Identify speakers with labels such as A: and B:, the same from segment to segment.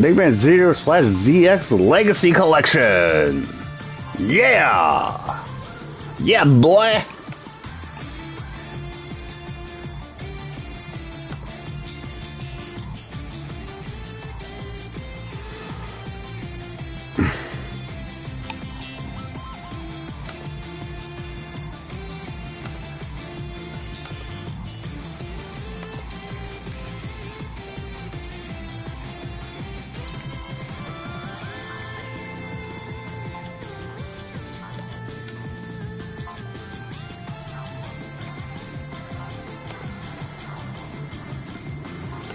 A: Mega Man Zero slash ZX Legacy Collection. Yeah, yeah, boy.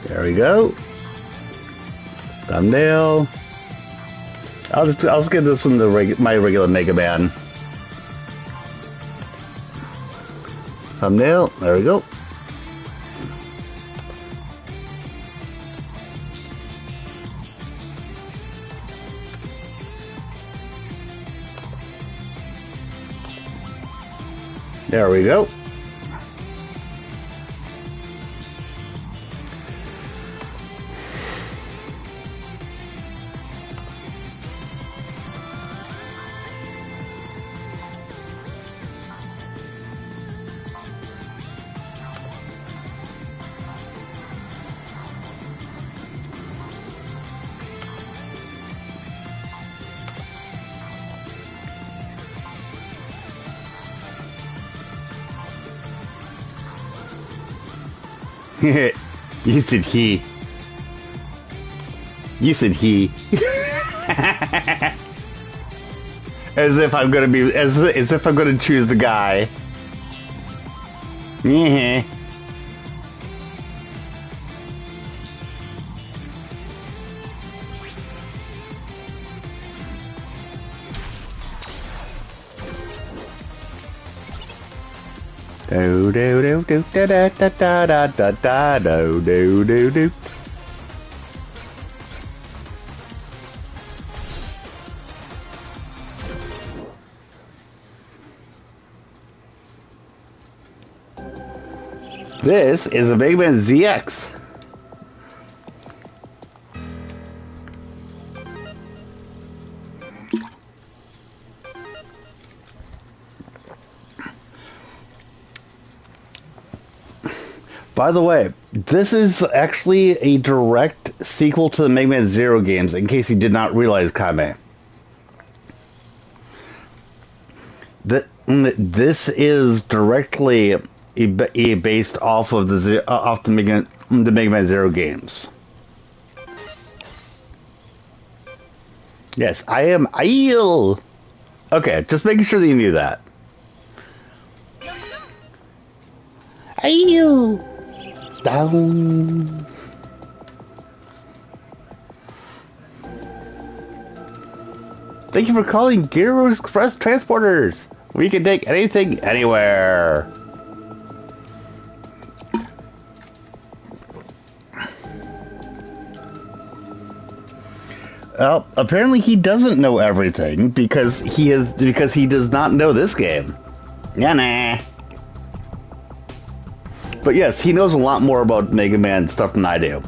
A: There we go. Thumbnail. I'll just give this one my regular Mega Man. Thumbnail. There we go. There we go. You said he. You said he. As if I'm gonna be, as if I'm gonna choose the guy. Yeah. Do do do do da da da da da da do do do do. This is a Mega Man ZX. By the way, this is actually a direct sequel to the Mega Man Zero games, in case you did not realize, Kame. This is directly based off of the Mega Man Zero games. Yes, I am Aiel. Okay, just making sure that you knew that. Aiel. Down. Thank you for calling Gyro Express Transporters. We can take anything, anywhere. Well, apparently he doesn't know everything because he does not know this game. Yeah, nah. But yes, he knows a lot more about Mega Man stuff than I do.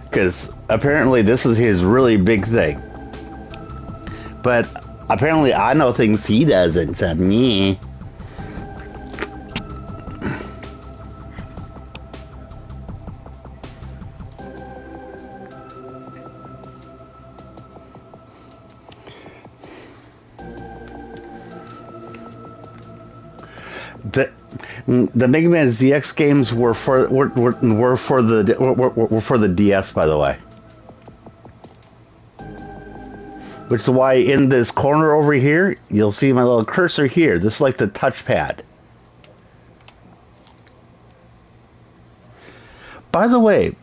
A: Because apparently this is his really big thing. But apparently I know things he doesn't, so me. The Mega Man ZX games were for the DS, by the way. Which is why in this corner over here, you'll see my little cursor here. This is like the touchpad. By the way,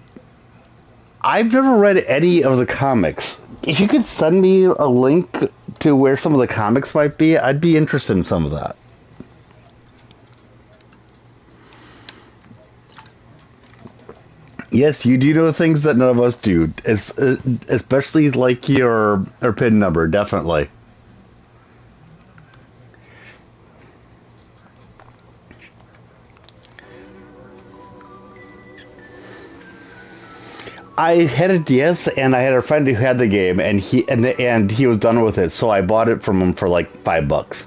A: I've never read any of the comics. If you could send me a link to where some of the comics might be, I'd be interested in some of that. Yes, you do know things that none of us do, especially like your PIN number, definitely. I had a DS, and I had a friend who had the game, and he was done with it, so I bought it from him for like $5.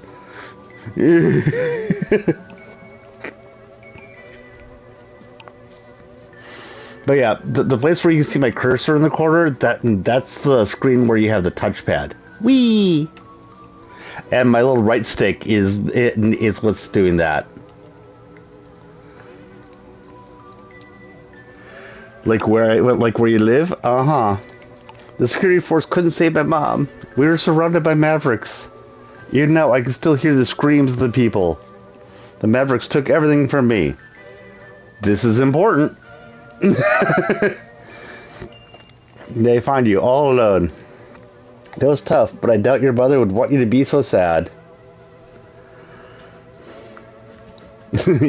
A: But yeah, the place where you can see my cursor in the corner, that's the screen where you have the touchpad. Whee! And my little right stick is what's doing that. Like where you live? Uh-huh. The security force couldn't save my mom. We were surrounded by Mavericks. Even now, I can still hear the screams of the people. The Mavericks took everything from me. This is important. They find you all alone. That was tough, but I doubt your mother would want you to be so sad.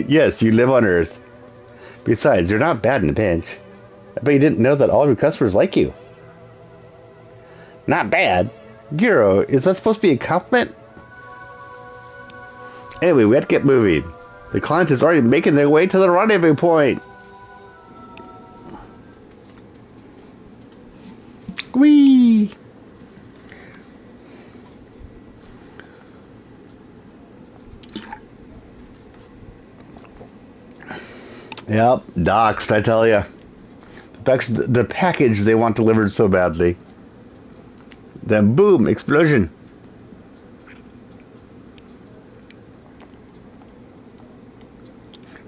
A: Yes, you live on Earth. Besides, you're not bad in a pinch. I bet you didn't know that all your customers like you. Not bad? Giro, is that supposed to be a compliment? Anyway, we have to get moving. The client is already making their way to the rendezvous point. Whee! Yep, doxed, I tell ya. The package they want delivered so badly. Then boom, explosion.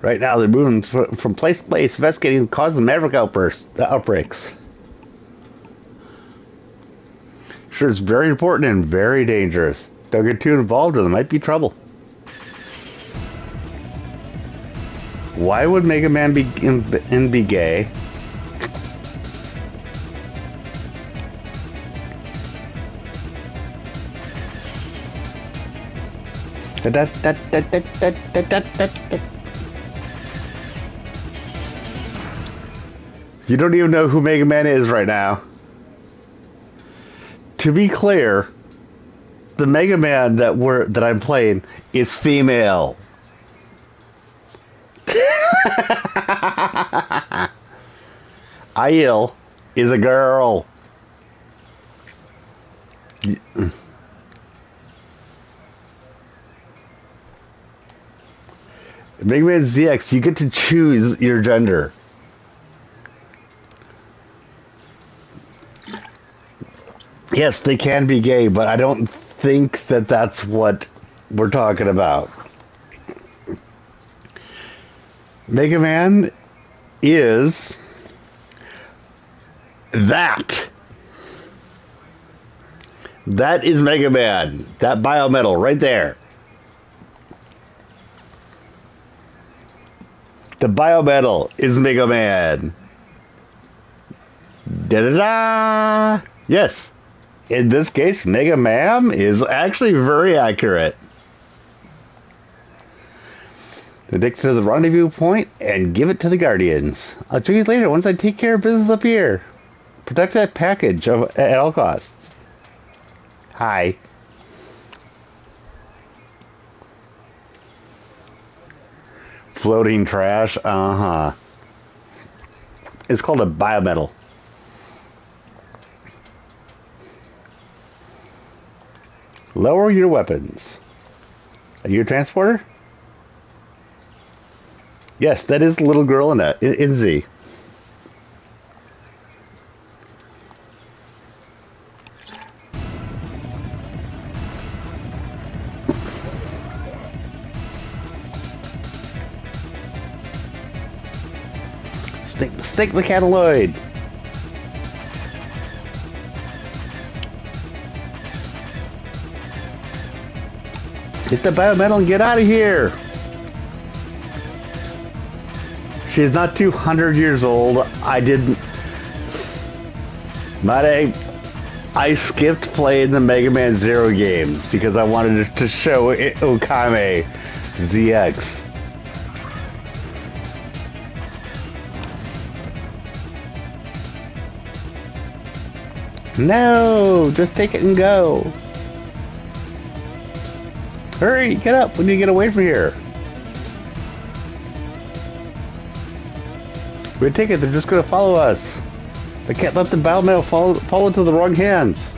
A: Right now they're moving from place to place, investigating the cause of Maverick outbreaks. Sure, it's very important and very dangerous. Don't get too involved or there might be trouble. Why would Mega Man be gay? You don't even know who Mega Man is right now. To be clear, the Mega Man that I'm playing is female. Aiel is a girl. Mega Man ZX, you get to choose your gender. Yes, they can be gay, but I don't think that that's what we're talking about. Mega Man is that. That is Mega Man. That biometal right there. The biometal is Mega Man. Da-da-da! Yes. In this case, Mega Man is actually very accurate. Take it to the rendezvous point and give it to the Guardians. I'll join you later once I take care of business up here. Protect that package at all costs. Hi. Floating trash? Uh-huh. It's called a biometal. Lower your weapons. Are you a transporter? Yes, that is the little girl in Z. Stick the catalloid. Get the biometal and get out of here. She's not 200 years old. I didn't. I skipped playing the Mega Man Zero games because I wanted to show Okame ZX. No, just take it and go. Hurry, get up. We need to get away from here. We take it, they're just going to follow us. I can't let the biometal fall into the wrong hands.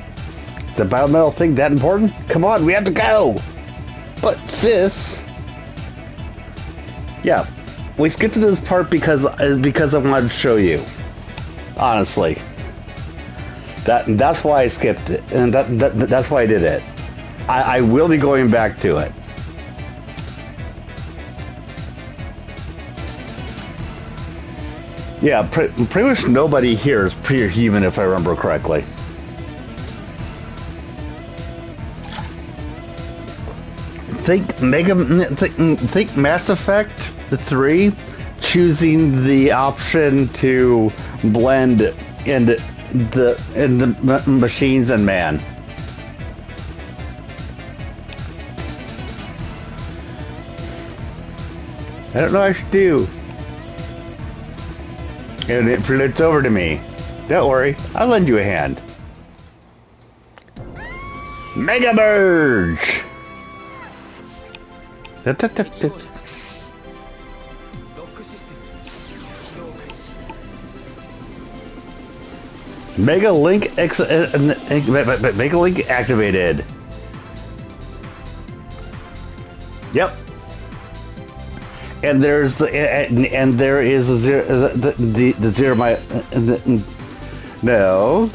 A: The biometal thing that important? Come on, we have to go! But, sis... Yeah, we skipped to this part because I wanted to show you. Honestly. That's why I skipped it, and that's why I did it. I will be going back to it. Yeah, pretty much nobody here is pure human, if I remember correctly. Think Mass Effect 3, choosing the option to blend in the machines and man. I don't know what I should do. And it floats over to me. Don't worry, I'll lend you a hand. Mega Merge! Mega Link Mega Link activated. Yep. And there's there is a zero the zero no.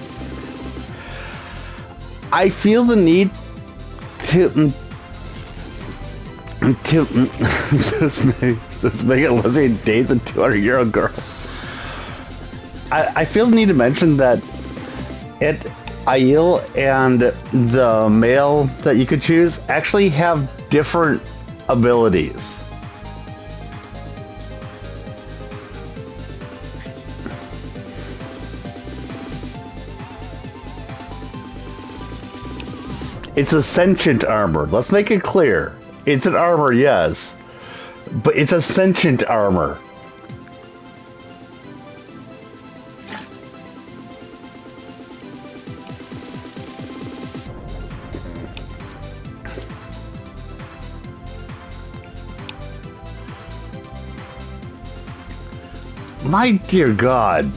A: I feel the need to let's make it lesbian date the 200-year-old girl. I feel the need to mention that Aiel and the male that you could choose actually have different abilities. It's a sentient armor. Let's make it clear. It's an armor, yes. But it's a sentient armor. My dear God.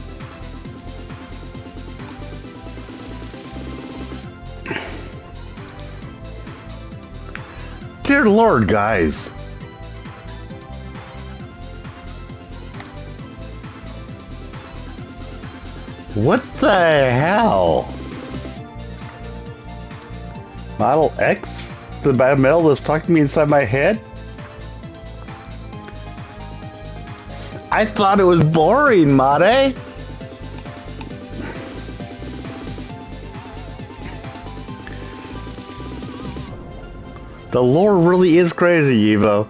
A: Dear Lord, guys. What the hell? Model X? The biometal that's talking to me inside my head? I thought it was boring, Mate. The lore really is crazy, Evo.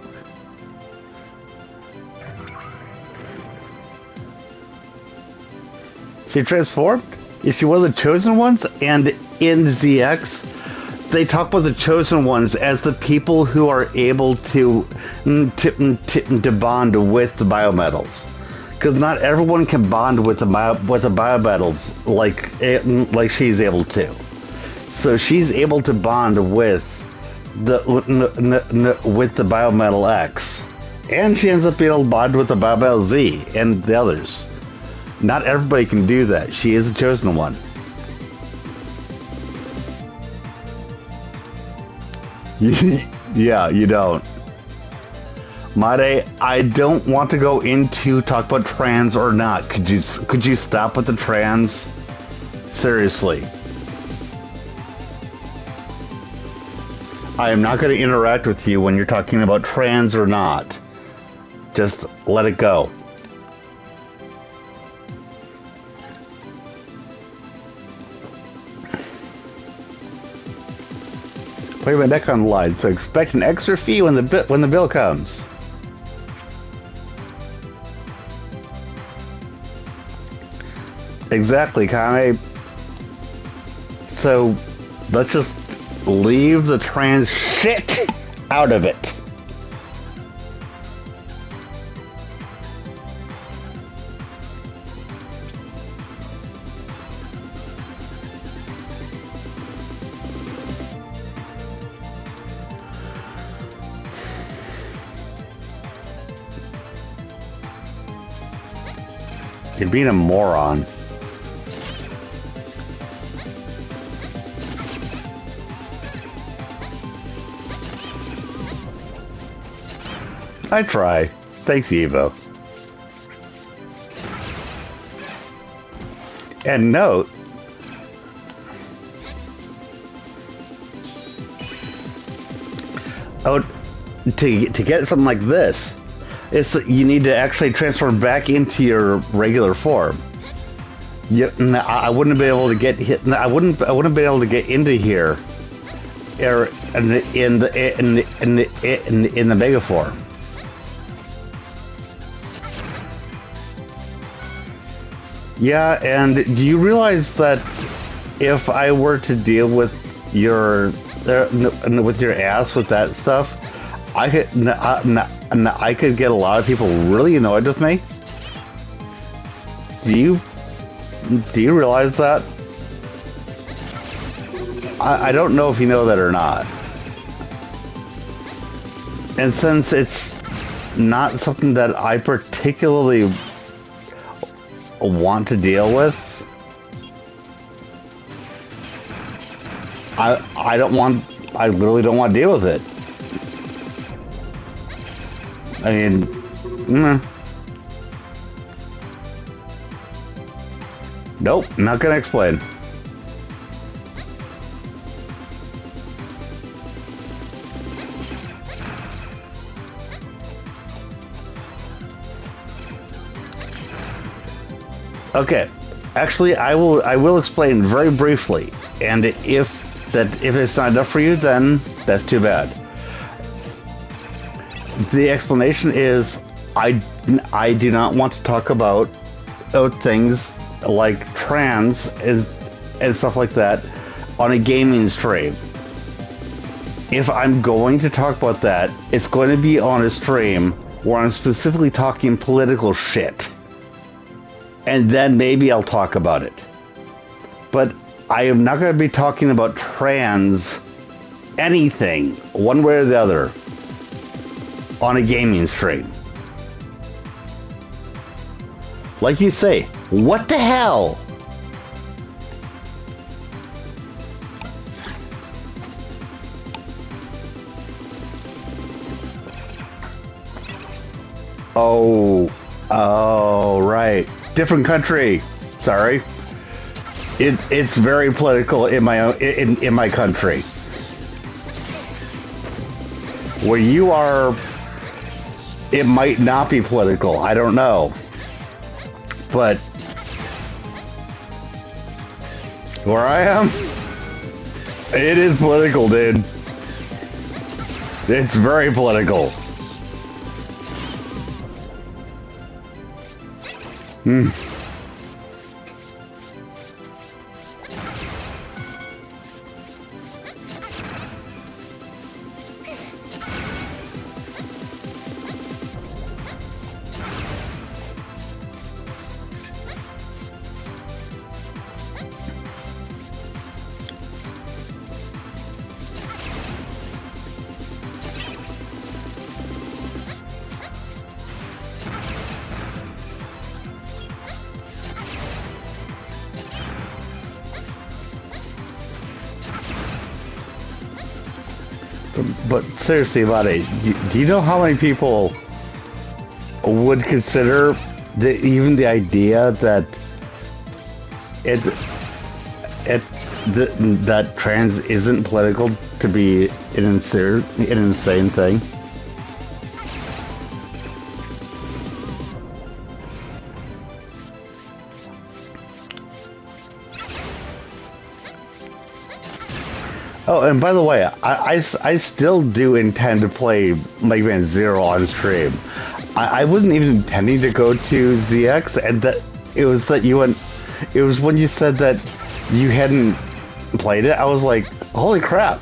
A: She transformed? Is she one of the chosen ones? And in ZX, they talk about the chosen ones as the people who are able to bond with the biometals. Because not everyone can bond with the biometals like she's able to. So she's able to bond with the biometal X, and she ends up being able to bond with the biometal Z and the others. Not everybody can do that. She is the chosen one. Yeah, you don't. Made, I don't want to go into talk about trans or not. Could you stop with the trans? Seriously. I am not going to interact with you when you're talking about trans or not. Just let it go. Put my neck on the line, so expect an extra fee when the bill comes. Exactly, Kame. So let's just leave the trans shit out of it. You're being a moron. I try. Thanks, Evo. And note, oh, to get something like this, you need to actually transform back into your regular form. I wouldn't be able to get hit. I wouldn't be able to get into here, in the mega form. Yeah, and do you realize that if I were to deal with your ass with that stuff, I could get a lot of people really annoyed with me? Do you realize that? I don't know if you know that or not. And since it's not something that I particularly want to deal with, I literally don't want to deal with it. I mean, nope, not gonna explain. Okay, actually, I will explain very briefly, and if it's not enough for you, then that's too bad. The explanation is I do not want to talk about things like trans and stuff like that on a gaming stream. If I'm going to talk about that, it's going to be on a stream where I'm specifically talking political shit. And then maybe I'll talk about it. But I am not going to be talking about trans anything, one way or the other, on a gaming stream. Like you say, what the hell? Oh, right. Different country. Sorry. It's very political in my country. Where you are, it might not be political. I don't know. But where I am, it is political, dude. It's very political. But seriously about it, do you know how many people would consider even the idea that that trans isn't political to be an insane thing? Oh, and by the way, I still do intend to play Mega Man Zero on stream. I wasn't even intending to go to ZX, and that it was when you said that you hadn't played it. I was like, holy crap!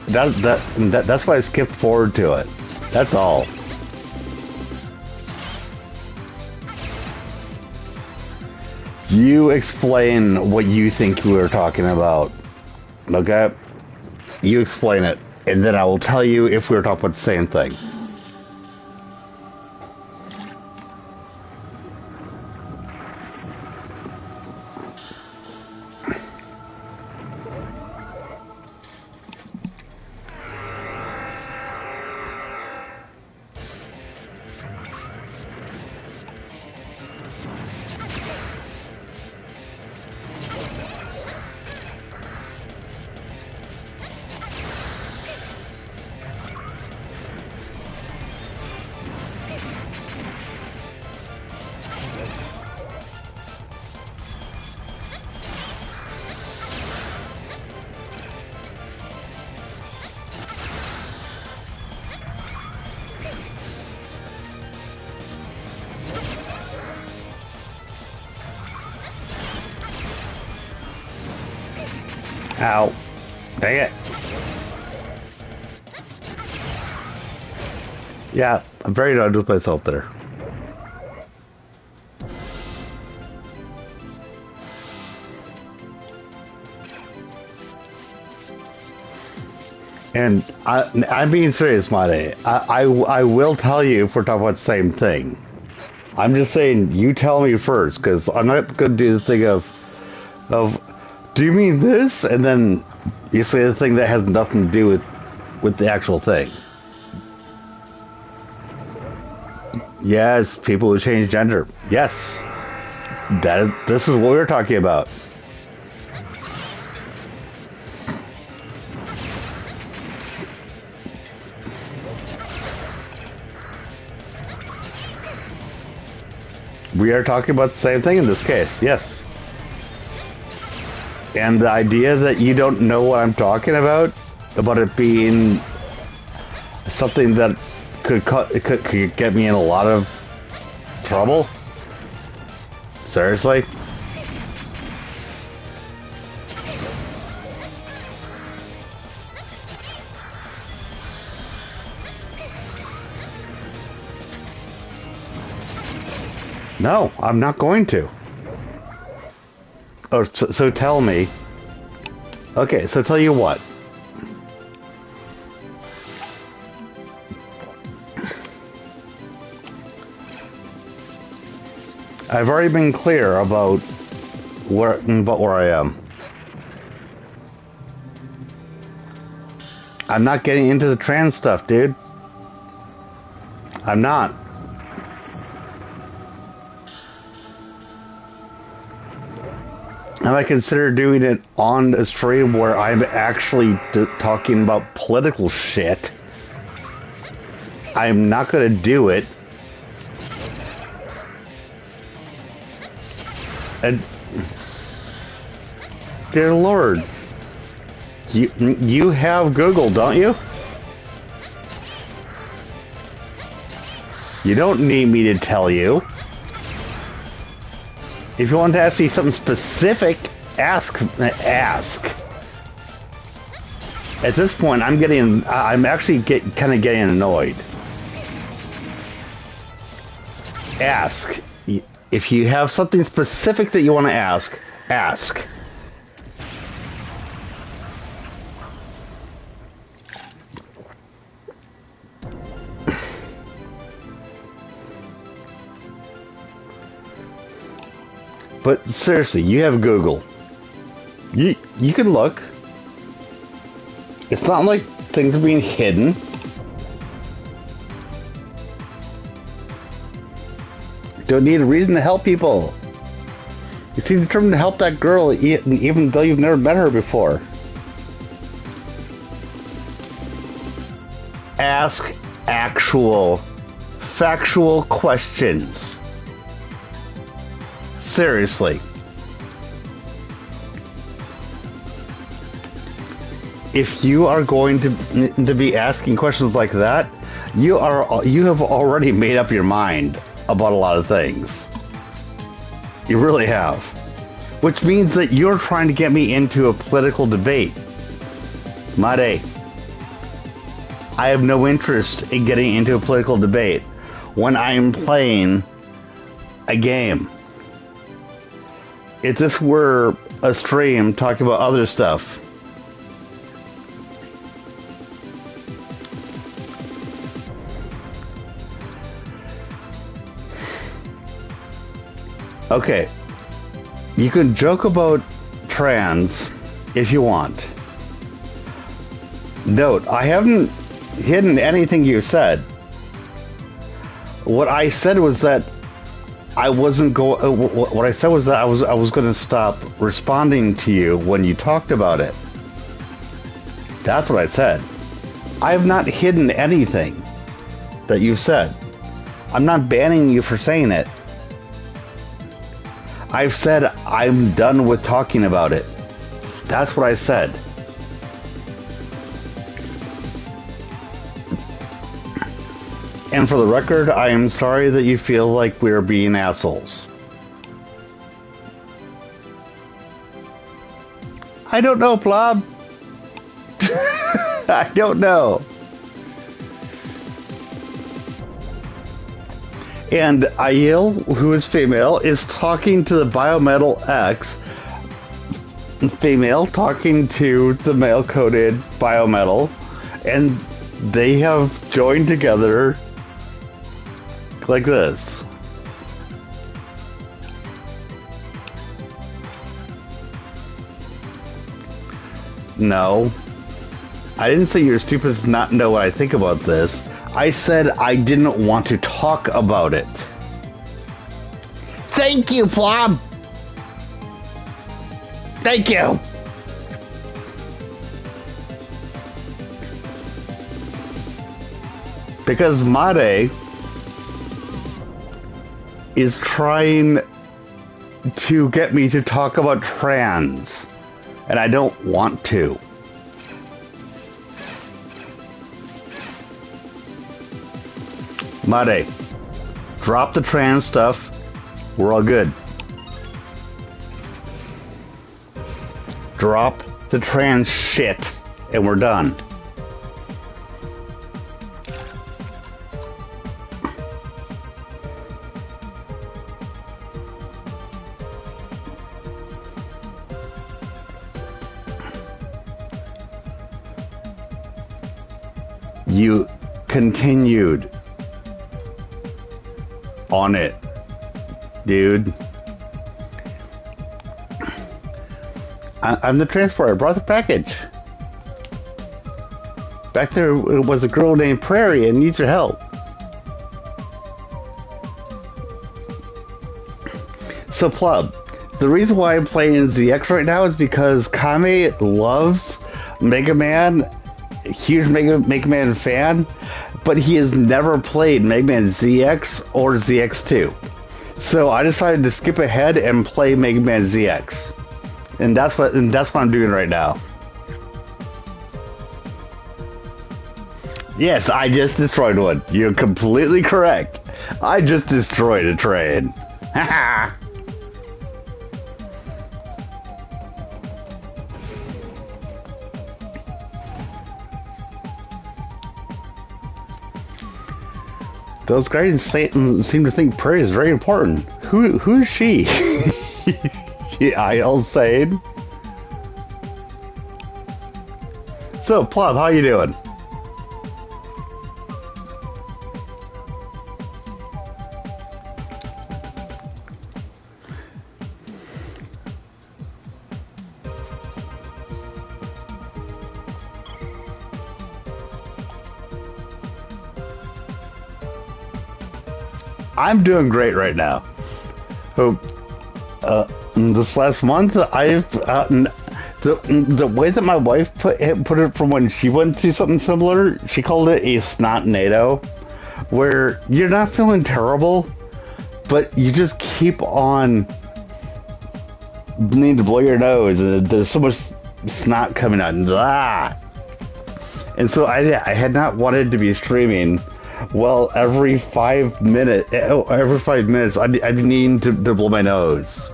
A: That's why I skipped forward to it. That's all. You explain what you think we were talking about, okay? You explain it, and then I will tell you if we were talking about the same thing. Ow. Dang it. Yeah, I'm very done with myself there. And I'm being serious, Mate. I will tell you if we're talking about the same thing. I'm just saying, you tell me first, because I'm not going to do the thing of, do you mean this? And then you say the thing that has nothing to do with the actual thing. Yes, people who change gender. Yes. This is what we're talking about. We are talking about the same thing in this case, yes. And the idea that you don't know what I'm talking about it being something that could get me in a lot of trouble? Seriously? No, I'm not going to. Oh, so tell me. Okay, so tell you what. I've already been clear about where I am. I'm not getting into the trans stuff, dude. I'm not. And I consider doing it on a stream where I'm actually talking about political shit. I'm not going to do it. And dear Lord, you have Google, don't you? You don't need me to tell you. If you want to ask me something specific, ask. At this point, I'm actually kind of getting annoyed. Ask. If you have something specific that you want to ask, ask. But seriously, you have Google. You can look. It's not like things are being hidden. Don't need a reason to help people. You seem determined to help that girl even though you've never met her before. Ask actual, factual questions. Seriously. If you are going to be asking questions like that, you have already made up your mind about a lot of things. You really have. Which means that you're trying to get me into a political debate. Mate, I have no interest in getting into a political debate when I'm playing a game. If this were a stream talking about other stuff, okay, you can joke about trans if you want. Note, I haven't hidden anything you said. What I said was that I wasn't going. What I said was that I was going to stop responding to you when you talked about it. That's what I said. I have not hidden anything that you've said. I'm not banning you for saying it. I've said I'm done with talking about it. That's what I said. And for the record, I am sorry that you feel like we're being assholes. I don't know, Blob. I don't know. And Aiel, who is female, is talking to the Biometal X. Female talking to the male-coded Biometal. And they have joined together like this. No. I didn't say you're stupid to not know what I think about this. I said I didn't want to talk about it. Thank you, Plum! Thank you! Because Made is trying to get me to talk about trans. And I don't want to. Made, drop the trans stuff. We're all good. Drop the trans shit, and we're done. You continued on it, dude. I'm the transporter. I brought the package. Back there was a girl named Prairie and needs your help. So, Plub, the reason why I'm playing ZX right now is because Kame loves Mega Man, huge Mega Man fan, but he has never played Mega Man ZX or ZX2. So I decided to skip ahead and play Mega Man ZX. And that's what I'm doing right now. Yes, I just destroyed one. You're completely correct. I just destroyed a train. Haha. Those guardians seem to think Prairie is very important. Who is she? I'll say. So, Plum, how you doing? I'm doing great right now. So, this last month, I've the way that my wife put it from when she went through something similar, she called it a snot NATO, where you're not feeling terrible, but you just keep on needing to blow your nose, and there's so much snot coming out, and so I had not wanted to be streaming. Well, every 5 minutes, I'd be needing to blow my nose.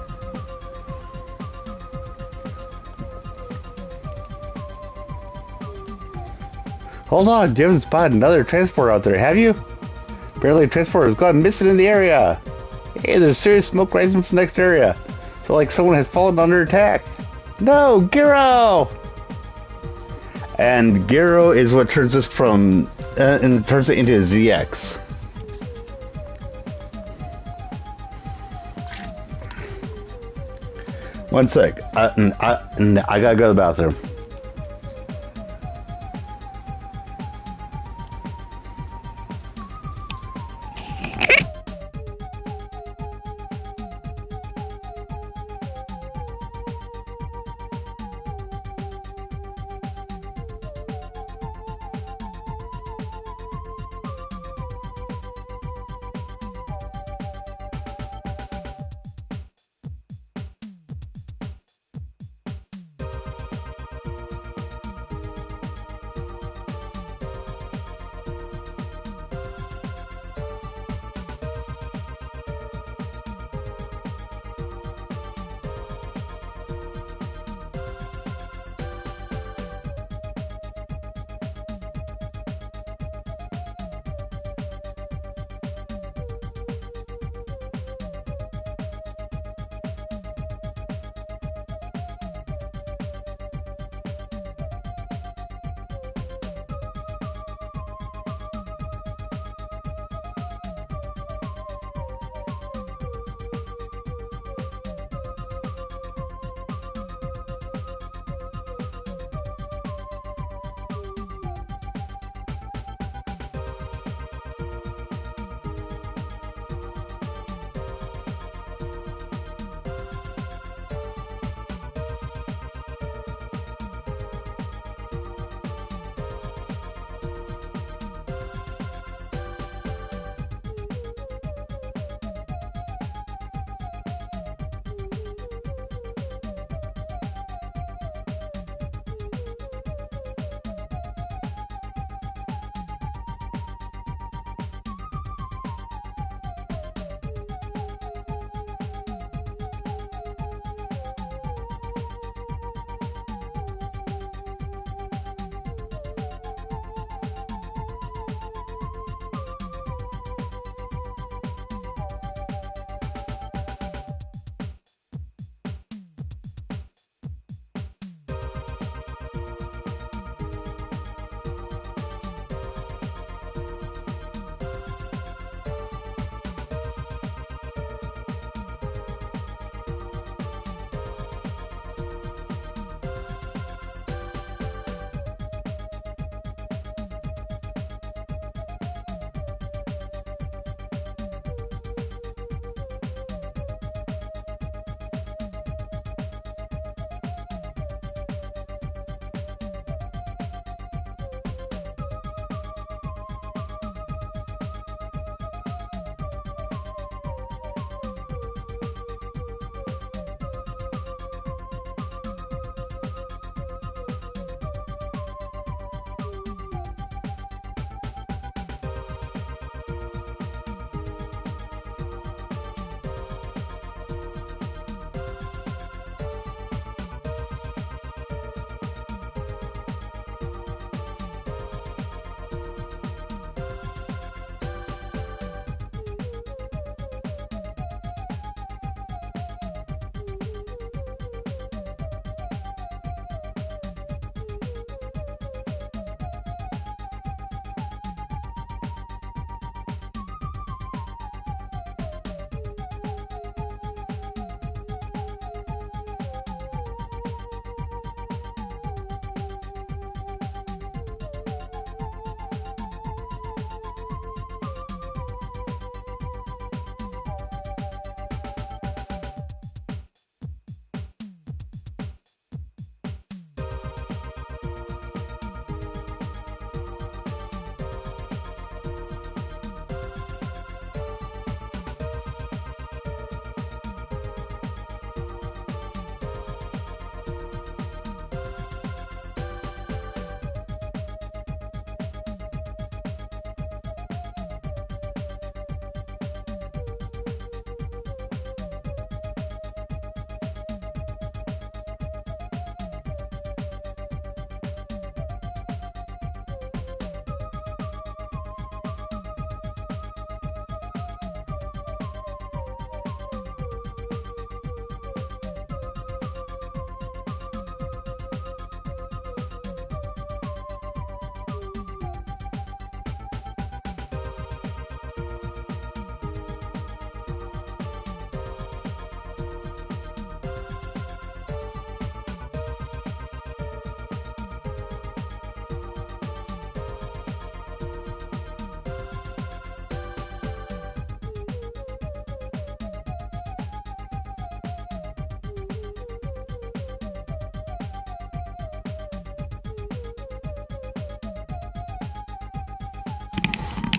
A: Hold on, you haven't spotted another transport out there, have you? Apparently a transport has gone missing in the area. Hey, there's serious smoke rising from the next area. So like someone has fallen under attack. No, Gyro! And Gyro is what turns us from and turns it into a ZX. One sec. I gotta go to the bathroom.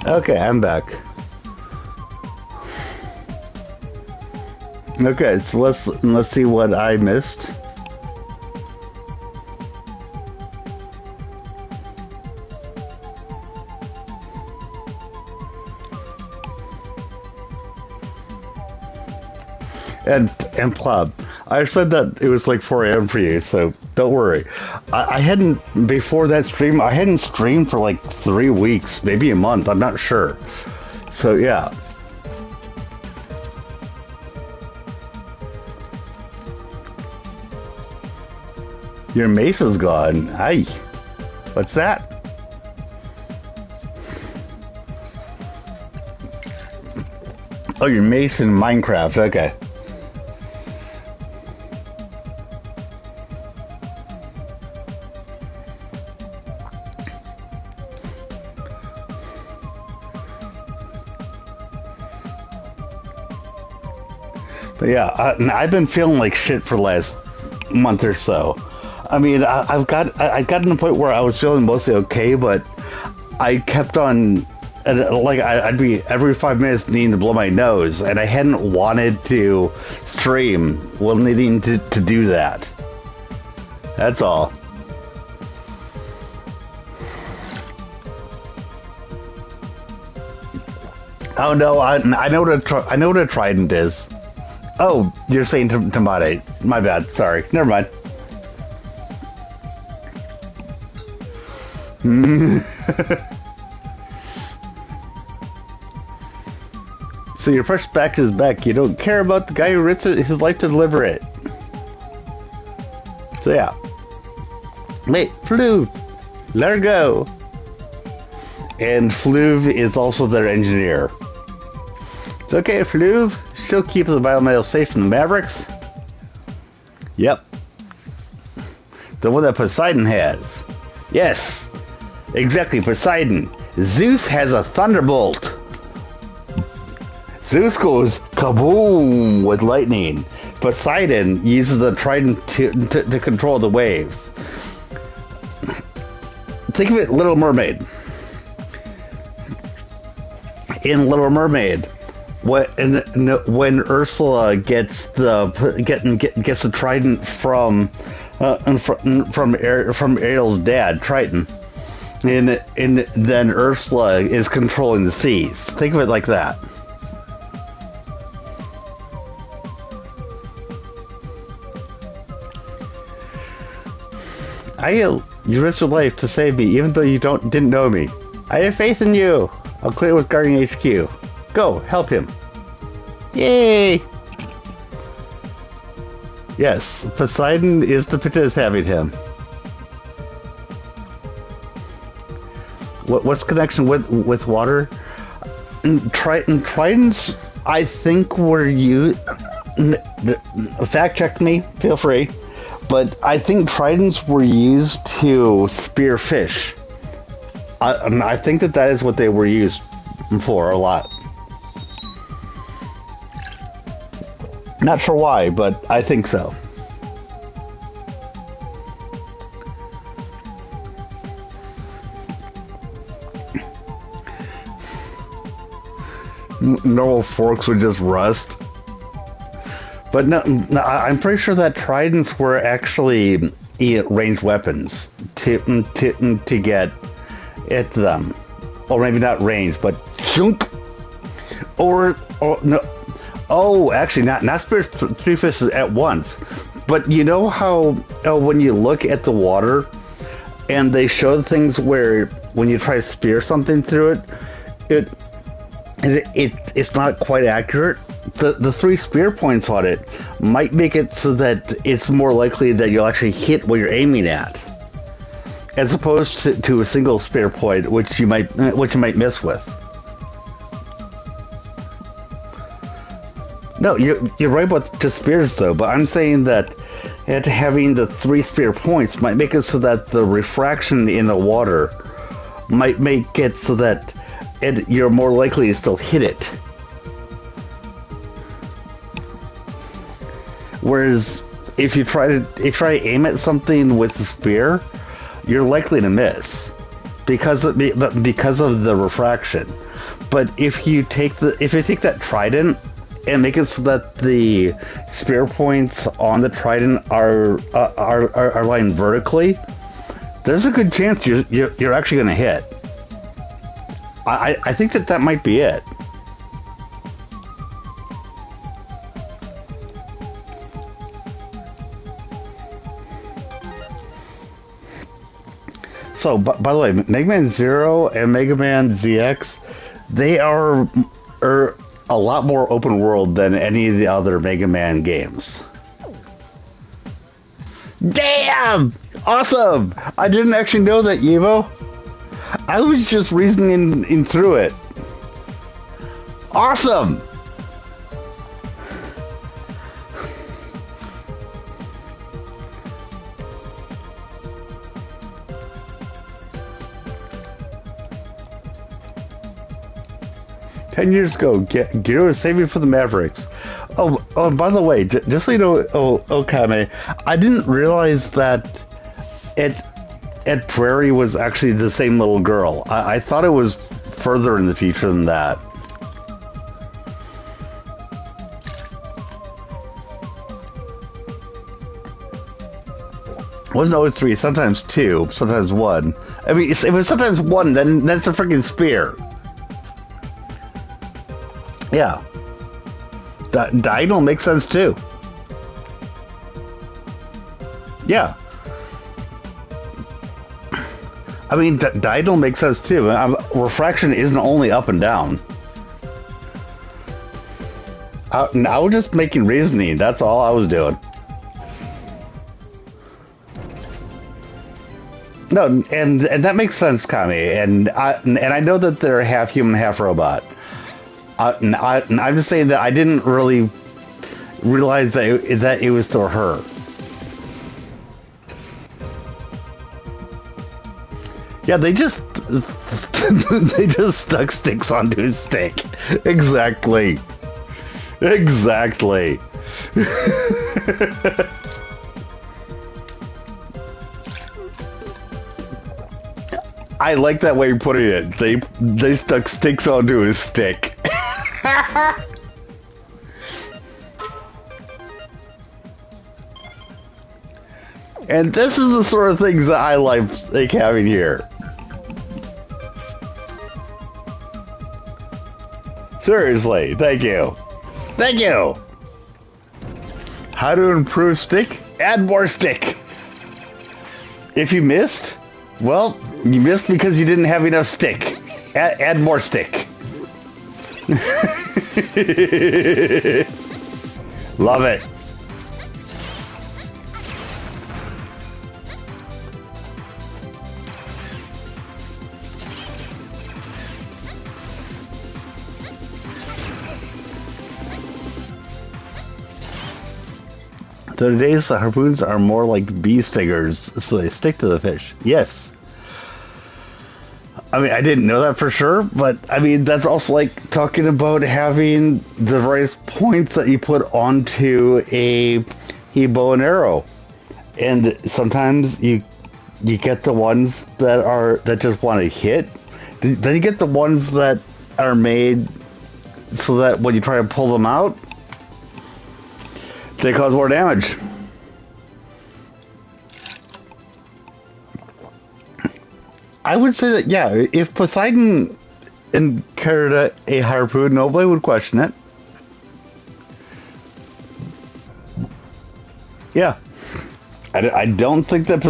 A: Okay, I'm back. Okay, so let's see what I missed. And Plub, I said that it was like 4 a.m. for you, so don't worry. I hadn't, before that stream, I hadn't streamed for like 3 weeks, maybe a month, I'm not sure. So yeah. Your mace is gone. Aye. What's that? Oh, your mace in Minecraft, okay. But yeah, I've been feeling like shit for the last month or so. I mean, I got to the point where I was feeling mostly okay, but I kept on, like, I'd be every 5 minutes needing to blow my nose, and I hadn't wanted to stream while needing to do that. That's all. Oh no, I know what a trident is. Oh, you're saying tomate. My bad. Sorry. Never mind. So your first back is back. You don't care about the guy who risks his life to deliver it. So yeah. Wait, Fluve. Let her go. And Fluve is also their engineer. It's okay, Fluve. She'll keep the biomail safe from the Mavericks. Yep. The one that Poseidon has. Yes. Exactly, Poseidon. Zeus has a thunderbolt. Zeus goes kaboom with lightning. Poseidon uses the trident to control the waves. Think of it, Little Mermaid. In Little Mermaid, when Ursula gets the trident from Ariel's dad, Triton, and then Ursula is controlling the seas. Think of it like that. Aiel, you risked your life to save me, even though you didn't know me. I have faith in you. I'll clear with Guardian HQ. Go, help him. Yay! Yes, Poseidon is depicted as having him. What's the connection with water? Tridents, I think, were used. Fact check me, feel free. But I think tridents were used to spear fish. I think that is what they were used for a lot. Not sure why, but I think so. Normal forks would just rust. But no, I'm pretty sure that tridents were actually ranged weapons to get at them. Or maybe not ranged, but shunk. Or no. Oh, actually, not spear three fishes at once. But you know how when you look at the water and they show things where when you try to spear something through it's not quite accurate. The 3 spear points on it might make it so that it's more likely that you'll actually hit what you're aiming at, as opposed to a single spear point, which you might miss with. No, you're right about just spears though, but I'm saying that having the 3 spear points might make it so that the refraction in the water might make it so that you're more likely to still hit it. Whereas if you try to aim at something with the spear, you're likely to miss. because of the refraction. But if you take that trident and make it so that the spear points on the trident are lined vertically, there's a good chance you're actually going to hit. I think that might be it. So, by the way, Mega Man Zero and Mega Man ZX, they are a lot more open world than any of the other Mega Man games. Damn! Awesome! I didn't actually know that, Evo. I was just reasoning through it. Awesome! "10 years ago, Giro was saving for the Mavericks." Oh, and by the way, just so you know, Okame, I didn't realize that Ed Prairie was actually the same little girl. I thought it was further in the future than that. It wasn't always 3, sometimes 2, sometimes 1. I mean, if it was sometimes 1, then that's a freaking spear. Yeah. Diagonal makes sense too. Yeah. I mean, diagonal makes sense too. Refraction isn't only up and down. I was just making reasoning. That's all I was doing. No, and that makes sense, Kami. And I know that they're half human, half robot. I'm just saying that I didn't really realize that it was still her. Yeah, they just stuck sticks onto his stick. Exactly. Exactly. I like that way you're putting it. They stuck sticks onto his stick. And this is the sort of things that I like having here. Seriously, thank you. Thank you. How to improve stick? Add more stick. If you missed, well, you missed because you didn't have enough stick. Add more stick. Love it. So today's harpoons are more like bee stingers, so they stick to the fish. Yes. I mean, I didn't know that for sure, but I mean, that's also like talking about having the various points that you put onto a bow and arrow. And sometimes you get the ones that just want to hit. Then you get the ones that are made so that when you try to pull them out, they cause more damage. I would say that, yeah, if Poseidon carried a harpoon, nobody would question it. Yeah. I don't think that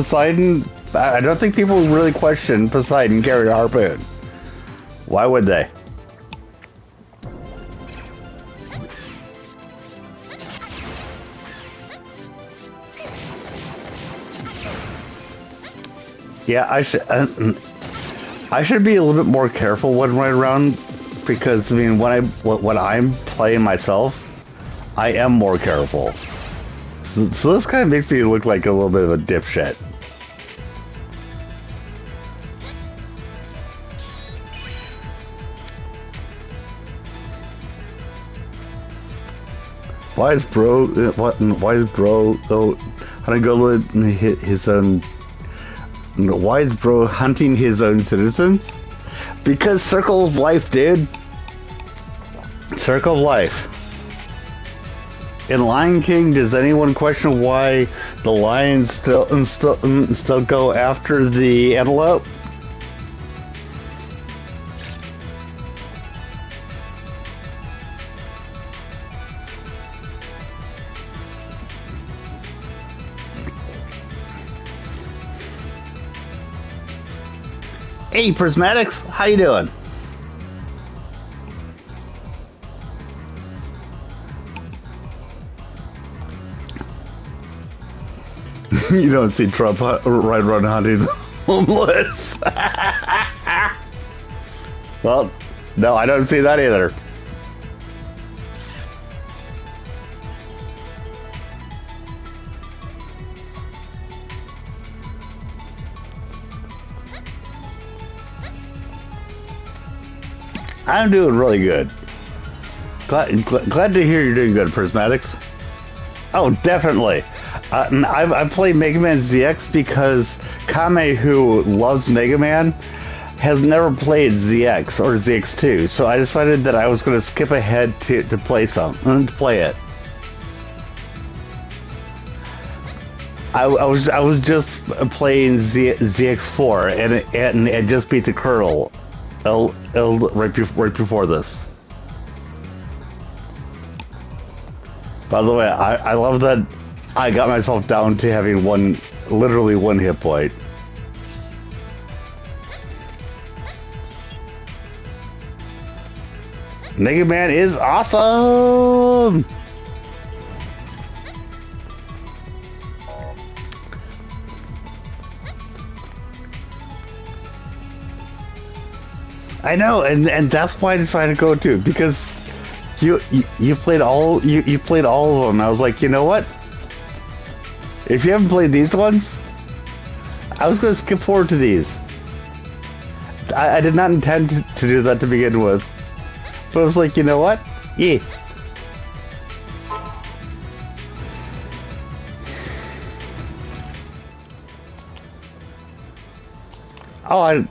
A: I don't think people really question Poseidon carried a harpoon. Why would they? Yeah, I should be a little bit more careful when running around, because I mean when I'm playing myself, I am more careful. So this kind of makes me look like a little bit of a dipshit. Why is bro? Why is bro? Oh, how to go hit his own? Why is bro hunting his own citizens? Because circle of life, dude. Circle of life. In Lion King, does anyone question why the lions still go after the antelope? Hey, Prismatics, how you doing? You don't see Trump right around hunting the homeless. Well, no, I don't see that either. I'm doing really good. Glad to hear you're doing good, Prismatics. Oh, definitely. I've played Mega Man ZX because Kame, who loves Mega Man, has never played ZX or ZX2, so I decided that I was going to skip ahead to play it. I was just playing ZX4 and it just beat the Colonel right before this. By the way, I love that I got myself down to having literally one hit point. Mega Man is awesome! I know, and that's why I decided to go to, because you played all you played all of them. I was like, you know what? If you haven't played these ones, I was going to skip forward to these. I did not intend to do that to begin with, but I was like, you know what? Yeah. Oh,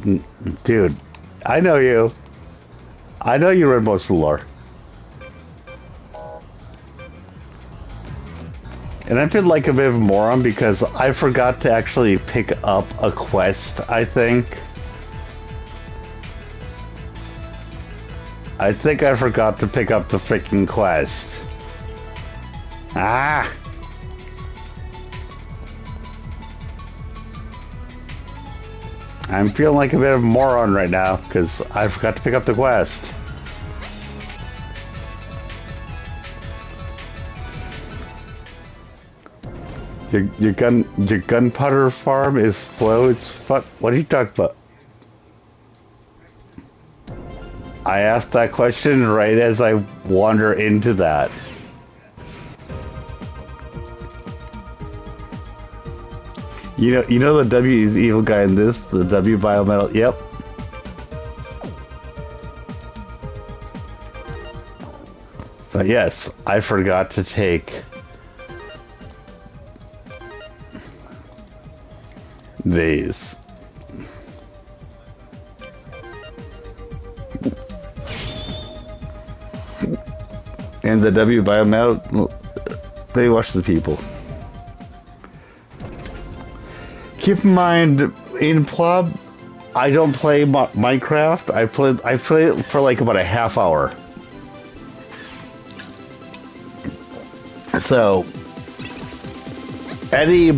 A: dude, I know you. I know you read most of the lore. And I feel like a bit of a moron because I forgot to actually pick up a quest, I think. I think I forgot to pick up the freaking quest. Ah! I'm feeling like a bit of a moron right now because I forgot to pick up the quest. Your gunpowder farm is slow as fuck. What are you talking about? I asked that question right as I wander into that. You know the W is evil guy in this, the W biometal. Yep. But yes, I forgot to take these. And the W biometal, they watch the people. Keep in mind, in Plub, I don't play Minecraft. I play it for like about a half hour. So, any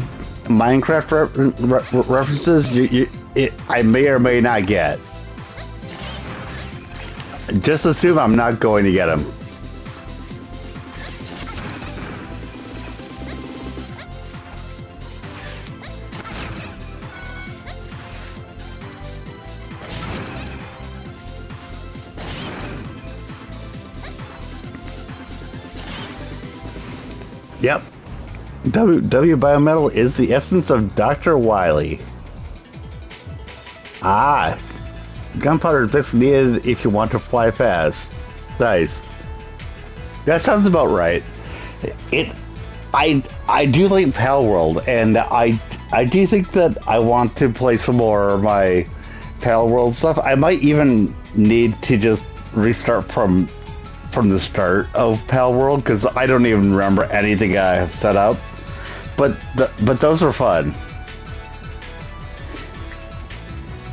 A: Minecraft references, I may or may not get. Just assume I'm not going to get them. Yep. W biometal is the essence of Dr. Wily. Ah, gunpowder is basically needed if you want to fly fast. Nice. That sounds about right. I do like Pal World, and I I do think that I want to play some more of my Pal World stuff. I might even need to just restart from the start of Pal World because I don't even remember anything I have set up. But those are fun.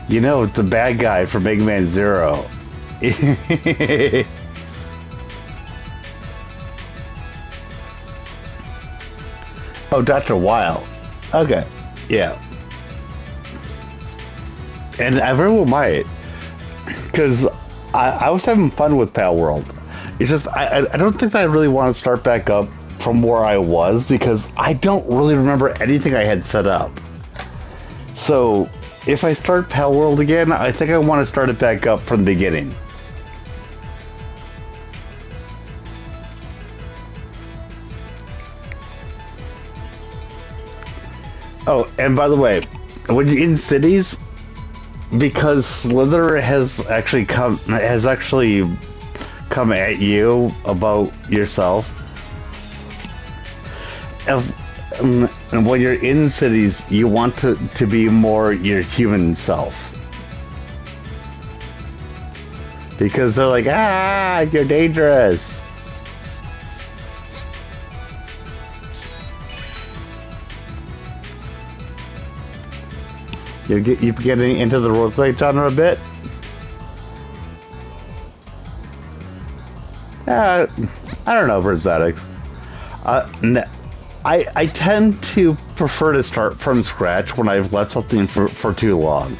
A: You know, the bad guy from Mega Man Zero. Oh, Dr. Wild. Okay. Yeah. And everyone might. Because I was having fun with Pal World. It's just, I don't think that I really want to start back up from where I was because I don't really remember anything I had set up. So, if I start Pal World again, I think I want to start it back up from the beginning. Oh, and by the way, when you're in cities, because Slither has actually come at you about yourself. And when you're in cities, you want to be more your human self. Because they're like, you're dangerous. You getting into the roleplay genre a bit? I don't know for aesthetics. I tend to prefer to start from scratch when I've left something for too long.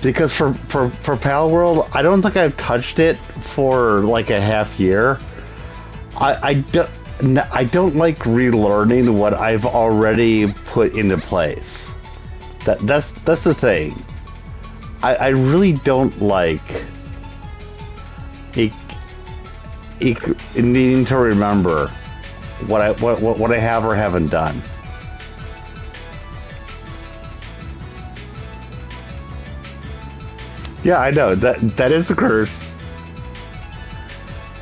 A: Because for Pal World, I don't think I've touched it for like a half year. I don't like relearning what I've already put into place. That's the thing. I really don't like needing to remember what I have or haven't done. Yeah, I know that is a curse,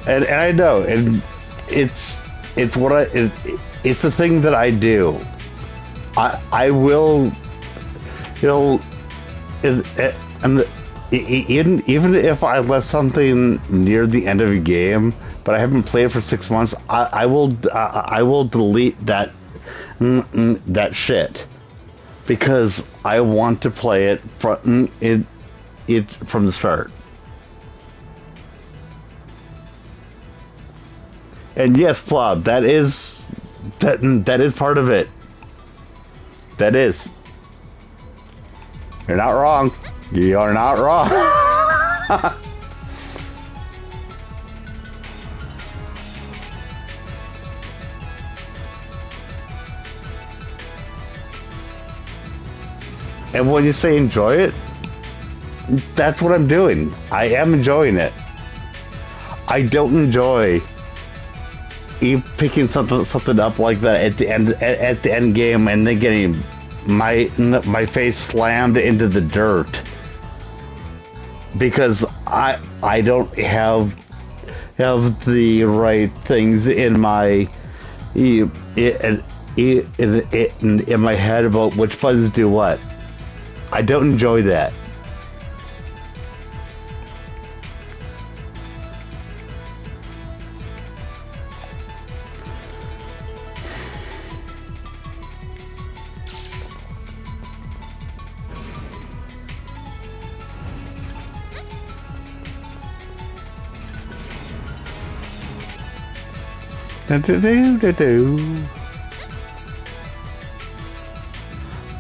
A: and I know, and it's what it's a thing that I do. I will, and even if I left something near the end of a game, but I haven't played it for 6 months, I will delete that shit because I want to play it from the start. And yes, Plob, that is part of it. That is. You're not wrong. You are not wrong. And when you say enjoy it, that's what I'm doing. I am enjoying it. I don't enjoy picking something up like that at the end game and then getting my face slammed into the dirt because I don't have the right things in my in my head about which buttons do what. I don't enjoy that.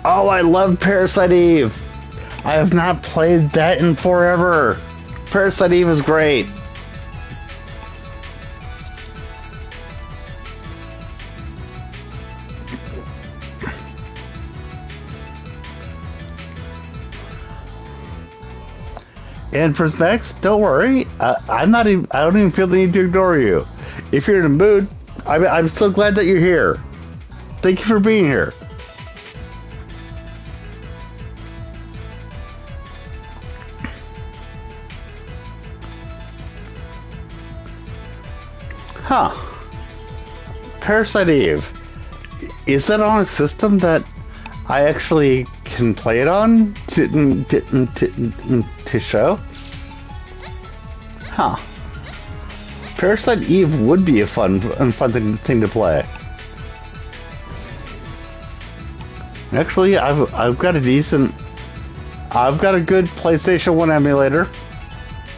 A: Oh, I love Parasite Eve. I have not played that in forever. Parasite Eve is great. And for next, don't worry. I'm not even. I don't even feel the need to ignore you. If you're in a mood, I'm so glad that you're here. Thank you for being here. Huh. Parasite Eve. Is that on a system that I actually can play it on to show. Huh. Parasite Eve would be a fun thing to play. Actually, I've got a good PlayStation 1 emulator.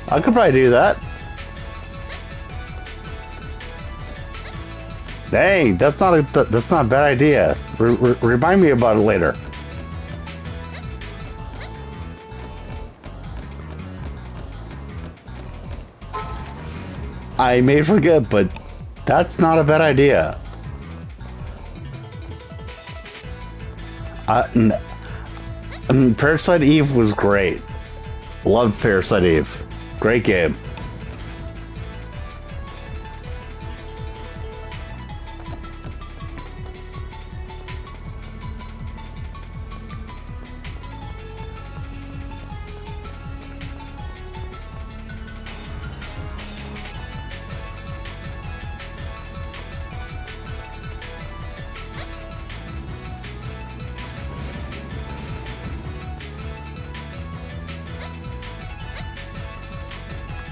A: I could probably do that. Dang, that's not a bad idea. Remind me about it later. I may forget, but that's not a bad idea. Parasite Eve was great. Loved Parasite Eve. Great game.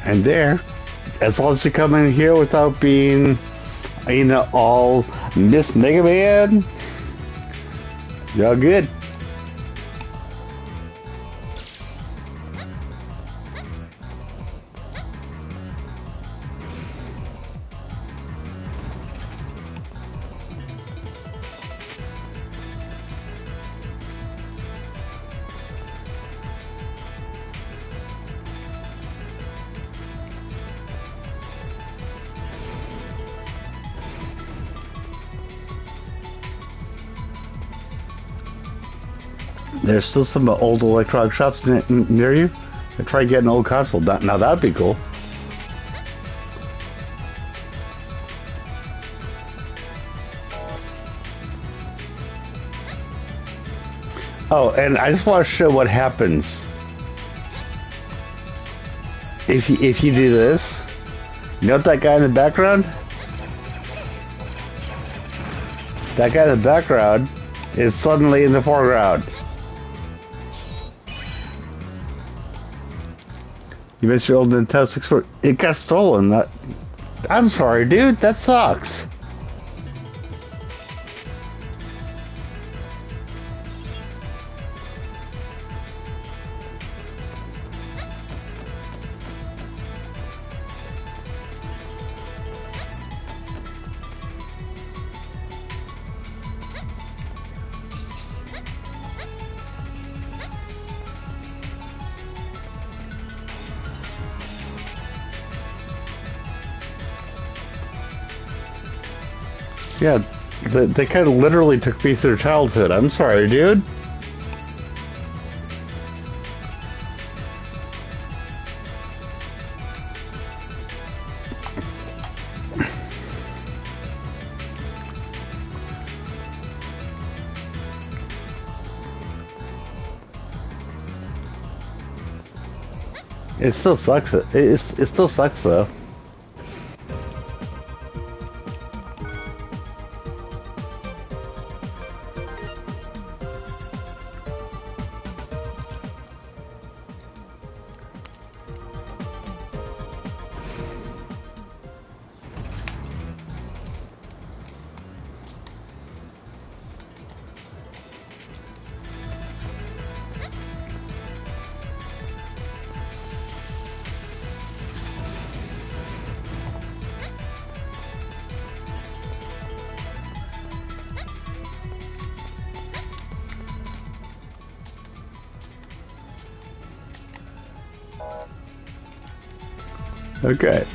A: And there, as long as you come in here without being, you know, all Miss Mega Man, you're good. There's still some old electronic shops near you. Try getting an old console. Now that'd be cool. Oh, and I just want to show what happens if you do this. You know what that guy in the background? That guy in the background is suddenly in the foreground. You missed your old Nintendo 64. It got stolen. I'm sorry, dude. That sucks. Yeah, they kind of literally took a piece of their childhood. I'm sorry, dude. It still sucks. It still sucks though. Okay.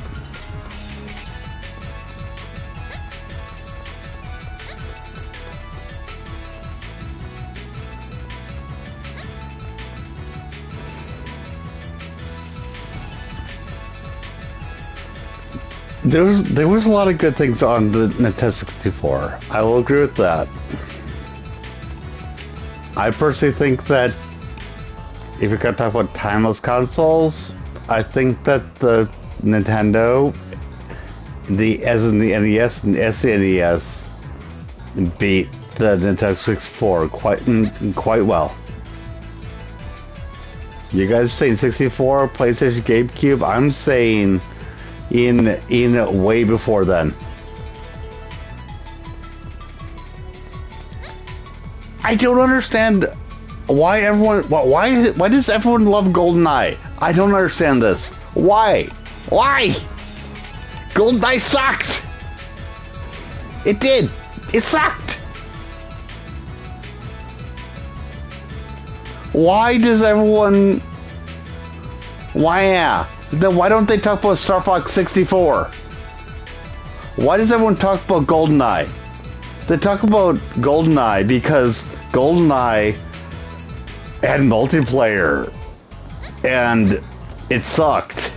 A: There was a lot of good things on the Nintendo 64. I will agree with that. I personally think that if you're gonna talk about timeless consoles, I think that the Nintendo, as in the NES and SNES, beat the Nintendo 64 quite well. You guys saying 64, PlayStation, GameCube? I'm saying in way before then. I don't understand why everyone. Why does everyone love GoldenEye? I don't understand this. Why? Why? GoldenEye sucked. It did. It sucked. Why does everyone... Why, yeah. Then why don't they talk about Star Fox 64? Why does everyone talk about GoldenEye? They talk about GoldenEye because GoldenEye had multiplayer and it sucked.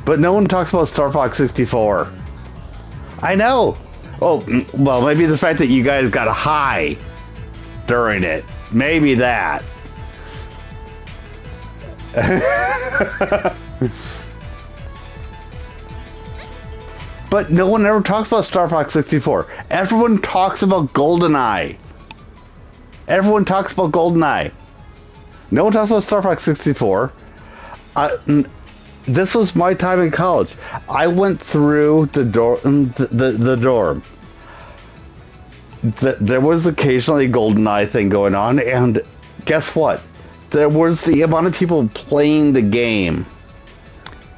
A: But no one talks about Star Fox 64. I know. Oh, well, maybe the fact that you guys got high during it. Maybe that. But no one ever talks about Star Fox 64. Everyone talks about GoldenEye. Everyone talks about GoldenEye. No one talks about Star Fox 64. This was my time in college. I went through the dorm. There was occasionally a GoldenEye thing going on, and guess what? There was the amount of people playing the game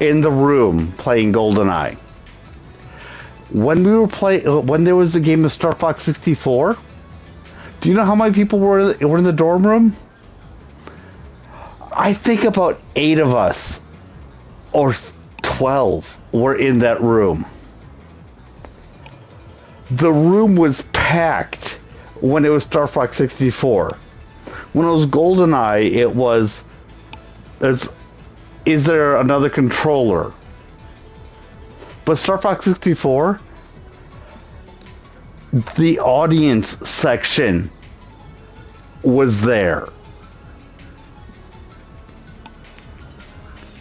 A: in the room playing GoldenEye. When there was a game of Star Fox 64, do you know how many people were in the dorm room? I think about 8 of us, or 12, were in that room. The room was packed when it was Star Fox 64. When it was GoldenEye, it was, is there another controller? But Star Fox 64, the audience section was there.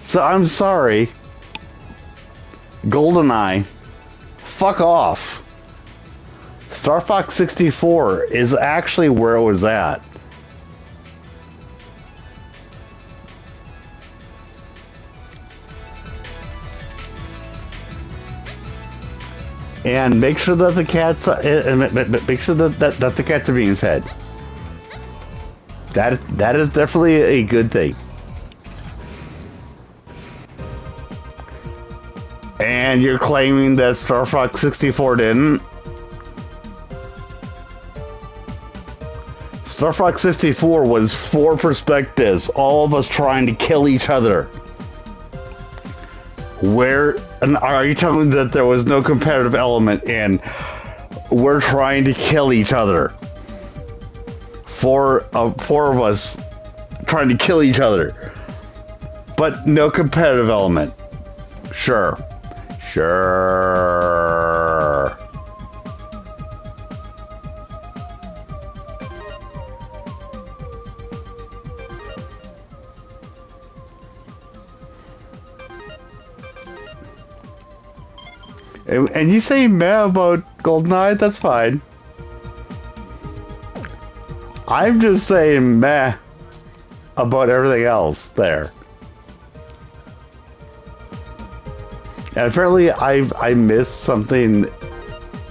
A: So I'm sorry, GoldenEye, fuck off. Star Fox 64 is actually where it was at. And make sure that the cats, make sure that the cats are being fed. That is definitely a good thing. And you're claiming that Star Fox 64 didn't? Star Fox 64 was 4 perspectives, all of us trying to kill each other. And are you telling me that there was no competitive element and we're trying to kill each other? Four of us trying to kill each other, but no competitive element. Sure. And you say meh about GoldenEye, that's fine. I'm just saying meh about everything else there. And apparently I missed something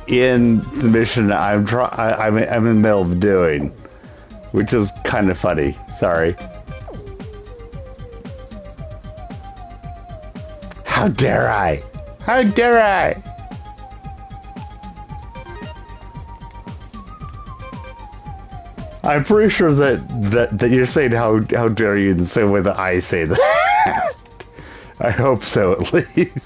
A: in the mission I'm in the middle of doing, which is kind of funny. Sorry. How dare I? How dare I? I'm pretty sure that you're saying how dare you in the same way that I say that. I hope so, at least.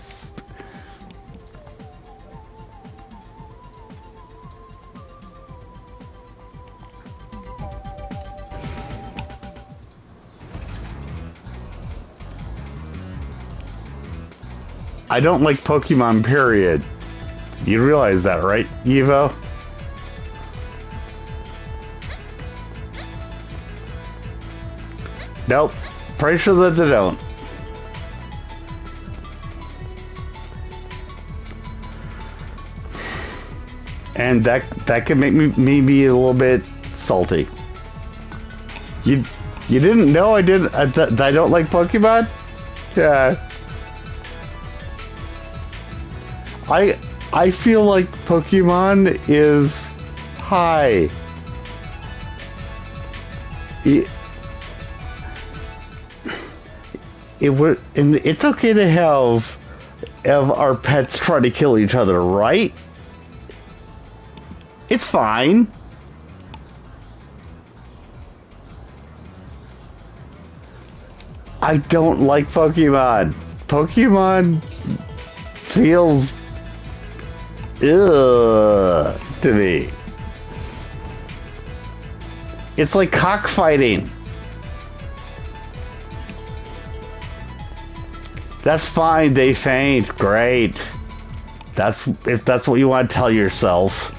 A: I don't like Pokemon, period. You realize that, right, Evo? Nope. Pretty sure that they don't. and that can make me be a little bit salty. You didn't know that I don't like Pokemon? Yeah. I feel like Pokemon is high. And it's okay to have our pets try to kill each other, right? It's fine. I don't like Pokemon. Pokemon feels ugh to me. It's like cockfighting. That's fine, they faint. Great. If that's what you want to tell yourself.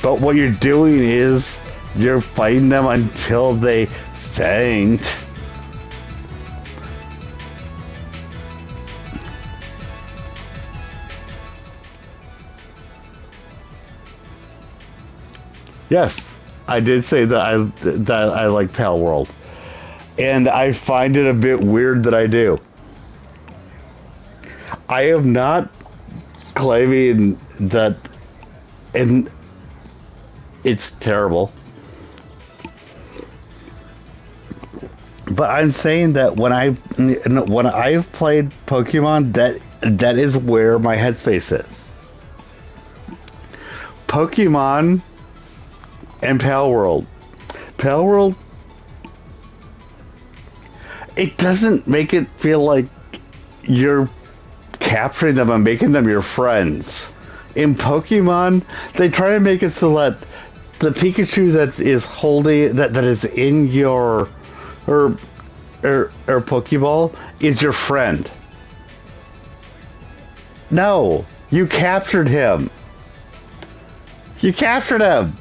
A: But what you're doing is you're fighting them until they faint. Yes, I did say that I like Pal World, and I find it a bit weird that I do. I am not claiming that, and it's terrible. But I'm saying that when I've played Pokemon, that is where my headspace is. Pokemon and Pal World. Pal World, it doesn't make it feel like you're capturing them and making them your friends. In Pokemon, they try to make it so that the Pikachu that is holding that is in your or Pokeball is your friend. No, you captured him. You captured him.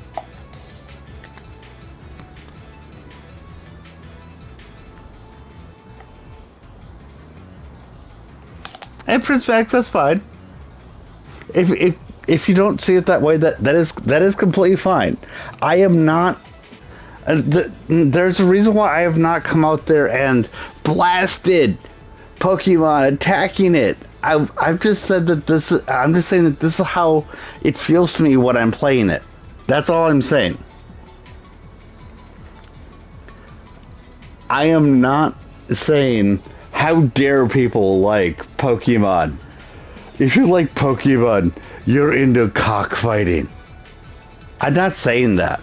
A: And Prince Max, that's fine. If you don't see it that way, that is completely fine. I am not. There's a reason why I have not come out there and blasted Pokemon, attacking it. I've just said that this. I'm just saying that this is how it feels to me when I'm playing it. That's all I'm saying. I am not saying how dare people like Pokemon. If you like Pokemon, you're into cockfighting. I'm not saying that.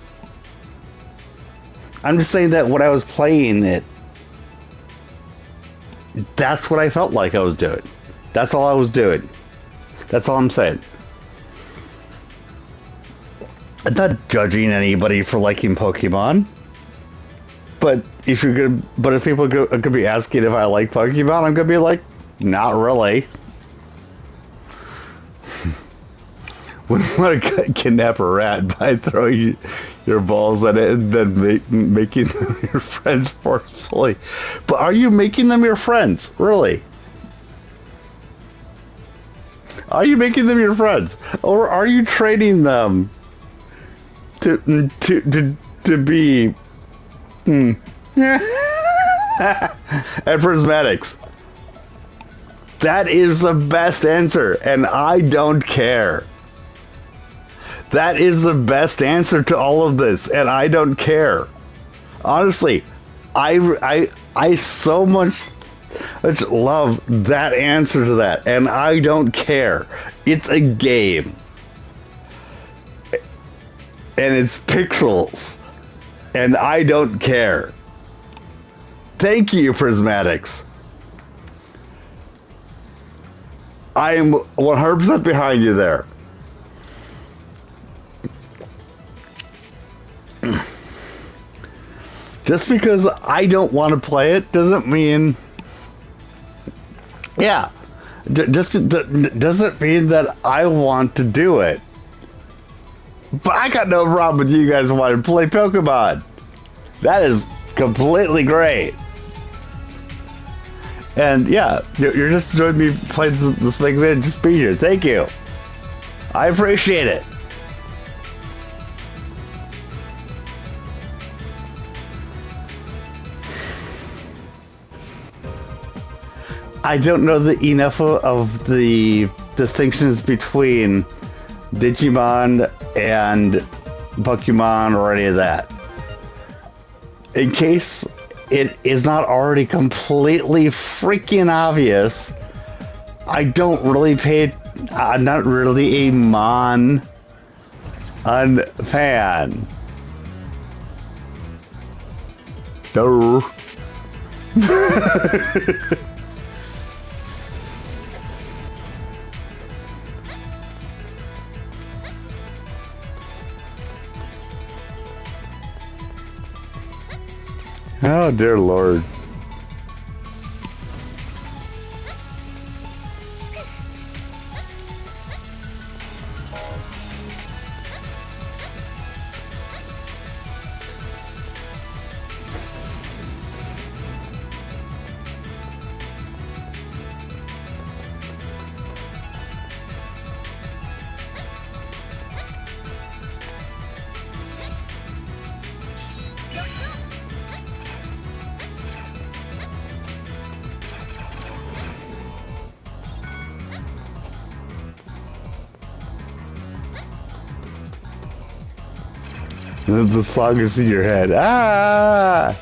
A: I'm just saying that when I was playing it, that's what I felt like I was doing. That's all I was doing. That's all I'm saying. I'm not judging anybody for liking Pokemon. But if people could be asking if I like Pokemon, I'm gonna be like, not really. Wouldn't want to kidnap a rat by throwing your balls at it and then making them your friends forcefully. But are you making them your friends? Really? Are you making them your friends? Or are you trading them to be and prismatics? That is the best answer, and I don't care. That is the best answer to all of this, and I don't care. Honestly, I so much love that answer to that, and I don't care. It's a game, and it's pixels, and I don't care. Thank you, Prismatics. I am 100% behind you there. Just because I don't want to play it doesn't mean, yeah, doesn't mean that I want to do it. But I got no problem with you guys wanting to play Pokemon. That is completely great. And yeah, you're just enjoying me playing this Mega Man. Just be here. Thank you. I appreciate it. I don't know enough of the distinctions between Digimon and Pokemon or any of that. In case it is not already completely freaking obvious, I don't really pay. I'm not really a Mon fan. Duh. Oh, dear Lord. The song is in your head. Ah!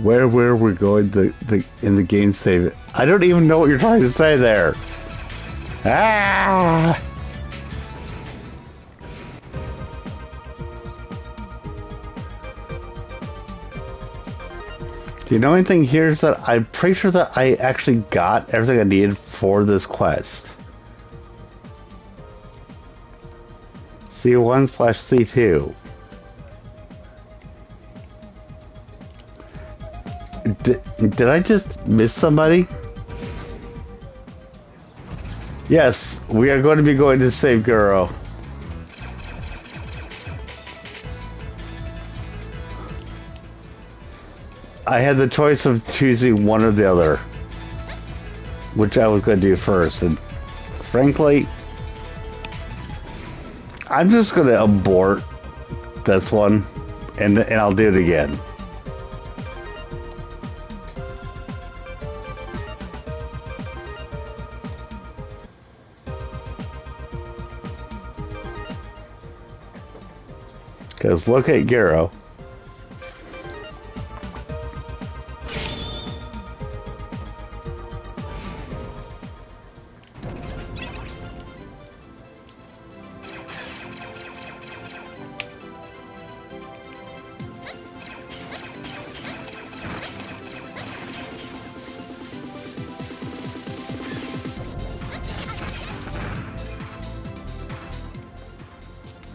A: Where were we going in the game save? I don't even know what you're trying to say there. Ah! Do you know anything here? Is that I'm pretty sure that I actually got everything I needed for this quest. C1/C2. Did I just miss somebody? Yes, we are going to be going to save Guro. I had the choice of choosing one or the other, which I was going to do first, and frankly, I'm just going to abort this one, and I'll do it again. Because locate Garo.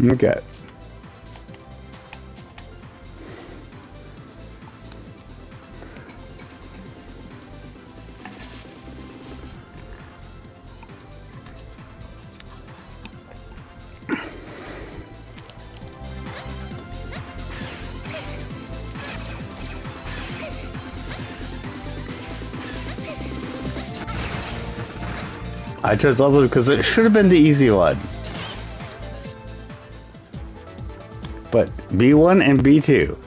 A: Okay. I chose level because it should have been the easy one. But B1 and B2.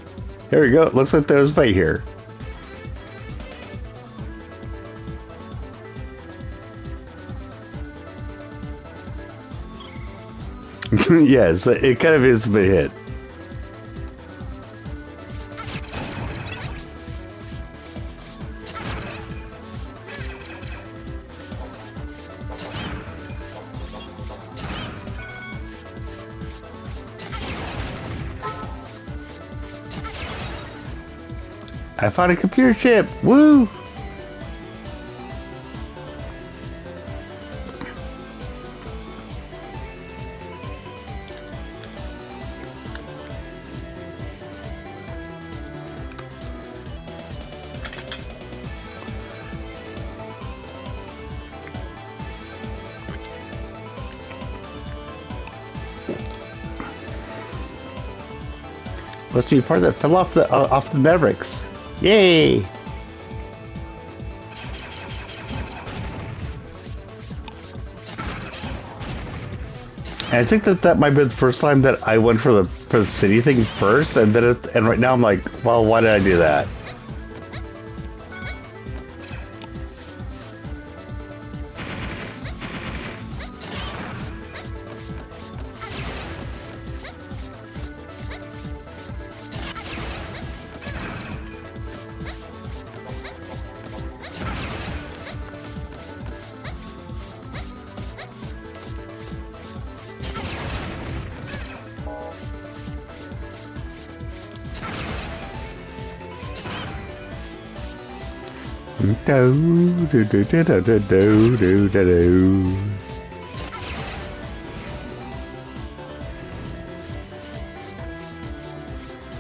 A: Here we go. It looks like there's fight here. Yes, it kind of is a bit hit. I found a computer chip! Woo! Must be part that fell off the Mavericks. Yay! And I think that might be the first time that I went for the city thing first, and then and right now I'm like, well, why did I do that? Do do do do do do do do do.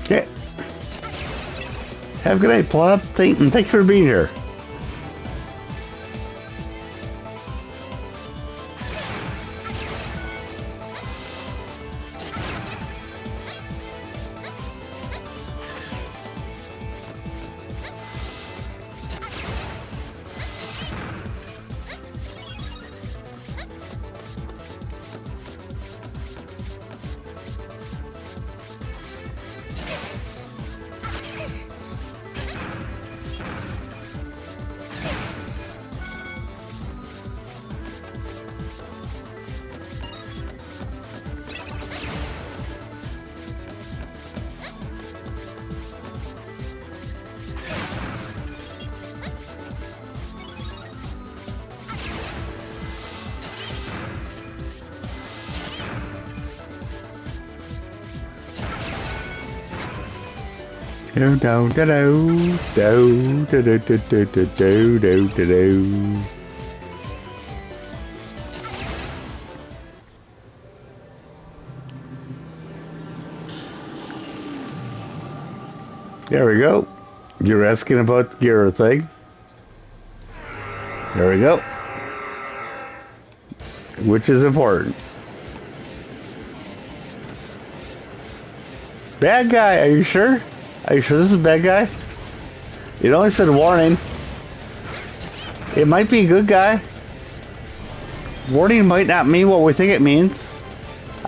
A: Okay. Have a good night, Plop. Thanks for being here. Do do do do do do do do do do do do do. There we go. You're asking about your thing. There we go. Which is important. Bad guy, are you sure? Are you sure this is a bad guy? It only said warning. It might be a good guy. Warning might not mean what we think it means.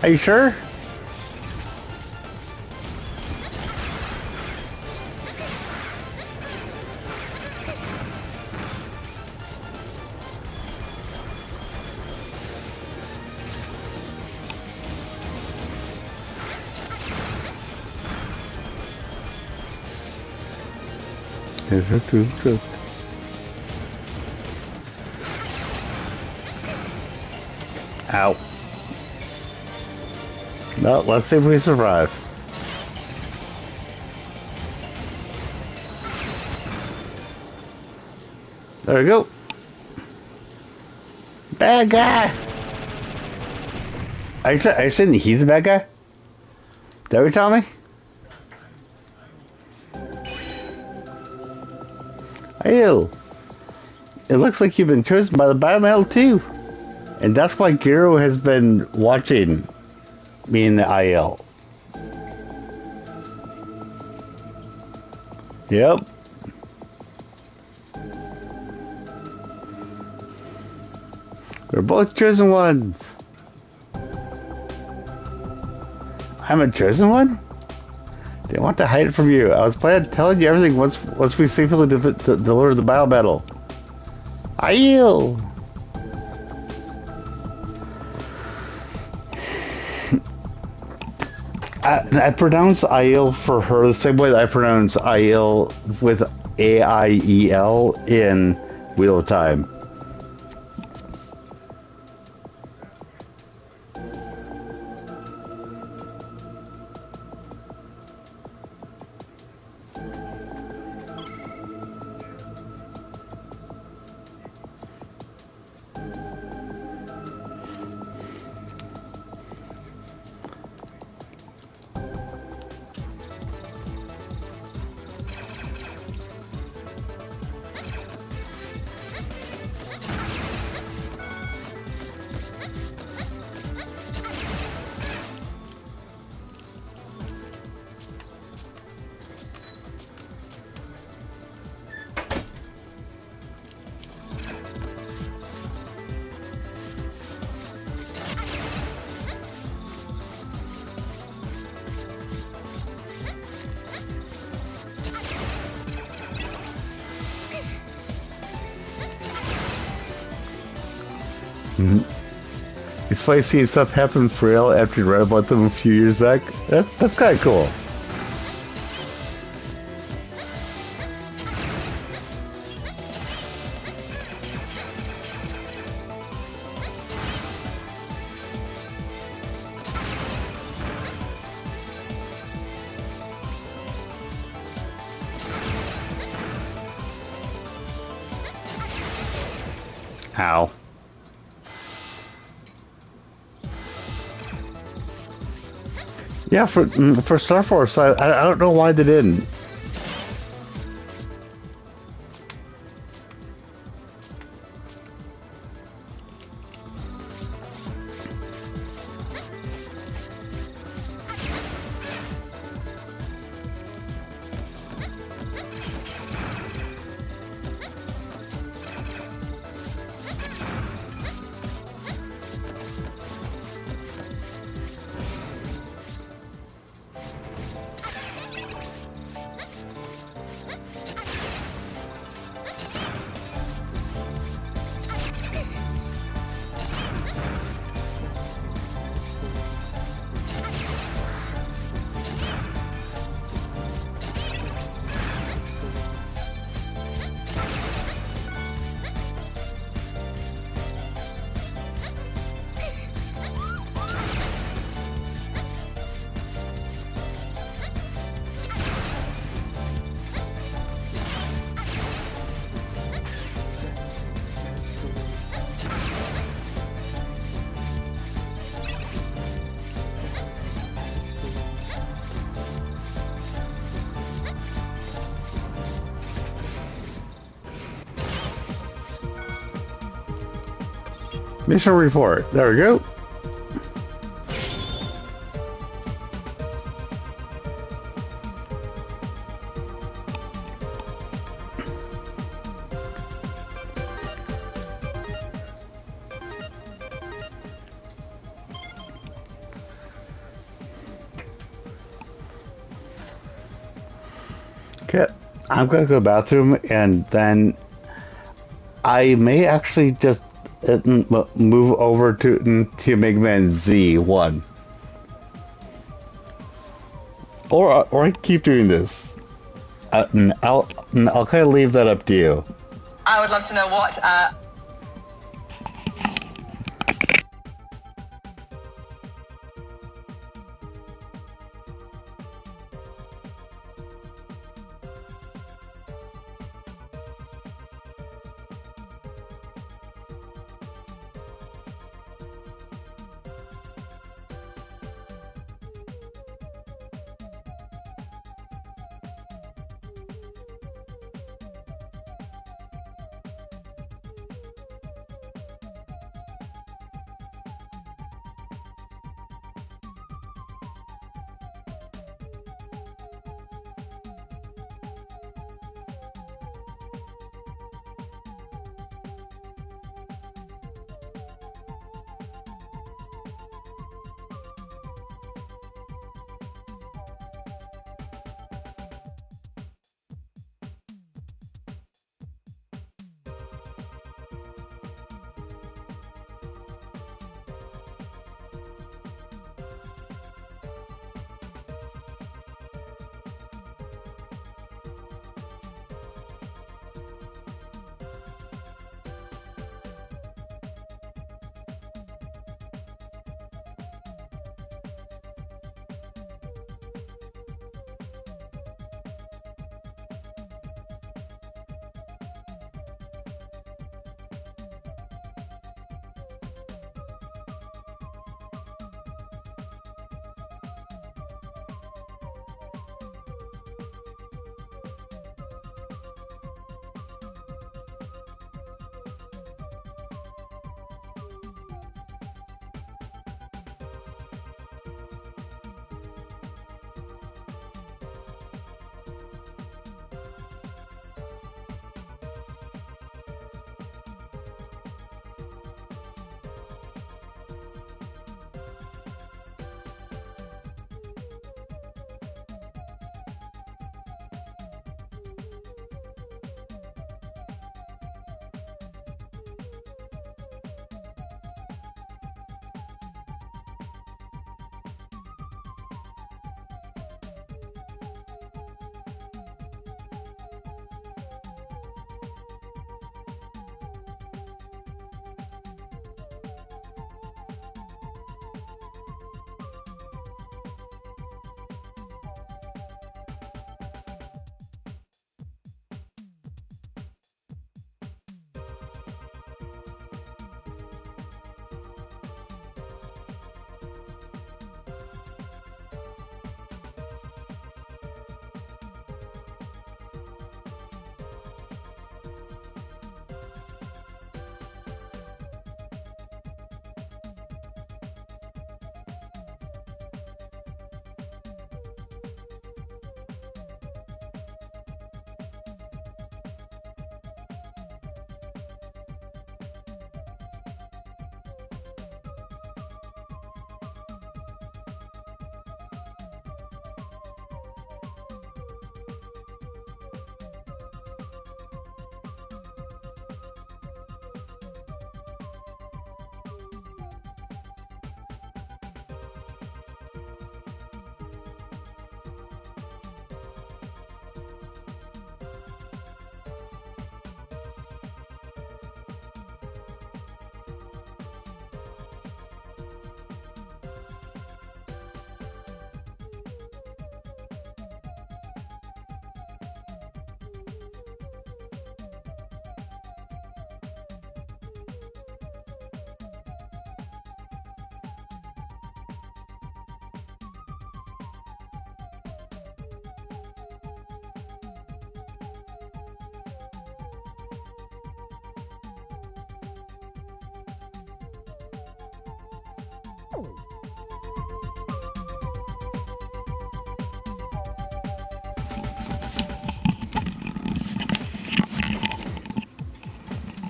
A: Are you sure? Ow. No, let's see if we survive. There we go. Bad guy. I said he's the bad guy? Is that what you're telling me? Ew. It looks like you've been chosen by the biometal too. And that's why Giro has been watching me in the IL. Yep. We're both chosen ones. I'm a chosen one? They want to hide it from you. I was planning telling you everything once we safely deliver the biometal. IL. I pronounce IL for her the same way that I pronounce IL with AIEL in Wheel of Time. It's funny seeing stuff happen for real after you read about them a few years back. That's kind of cool. How? Yeah, for Star Force, I don't know why they didn't. Mission report. There we go. Okay, I'm gonna go to the bathroom and then I may actually just move over to Mega Man Z1, or I keep doing this. I'll kind of leave that up to you.
B: I would love to know what.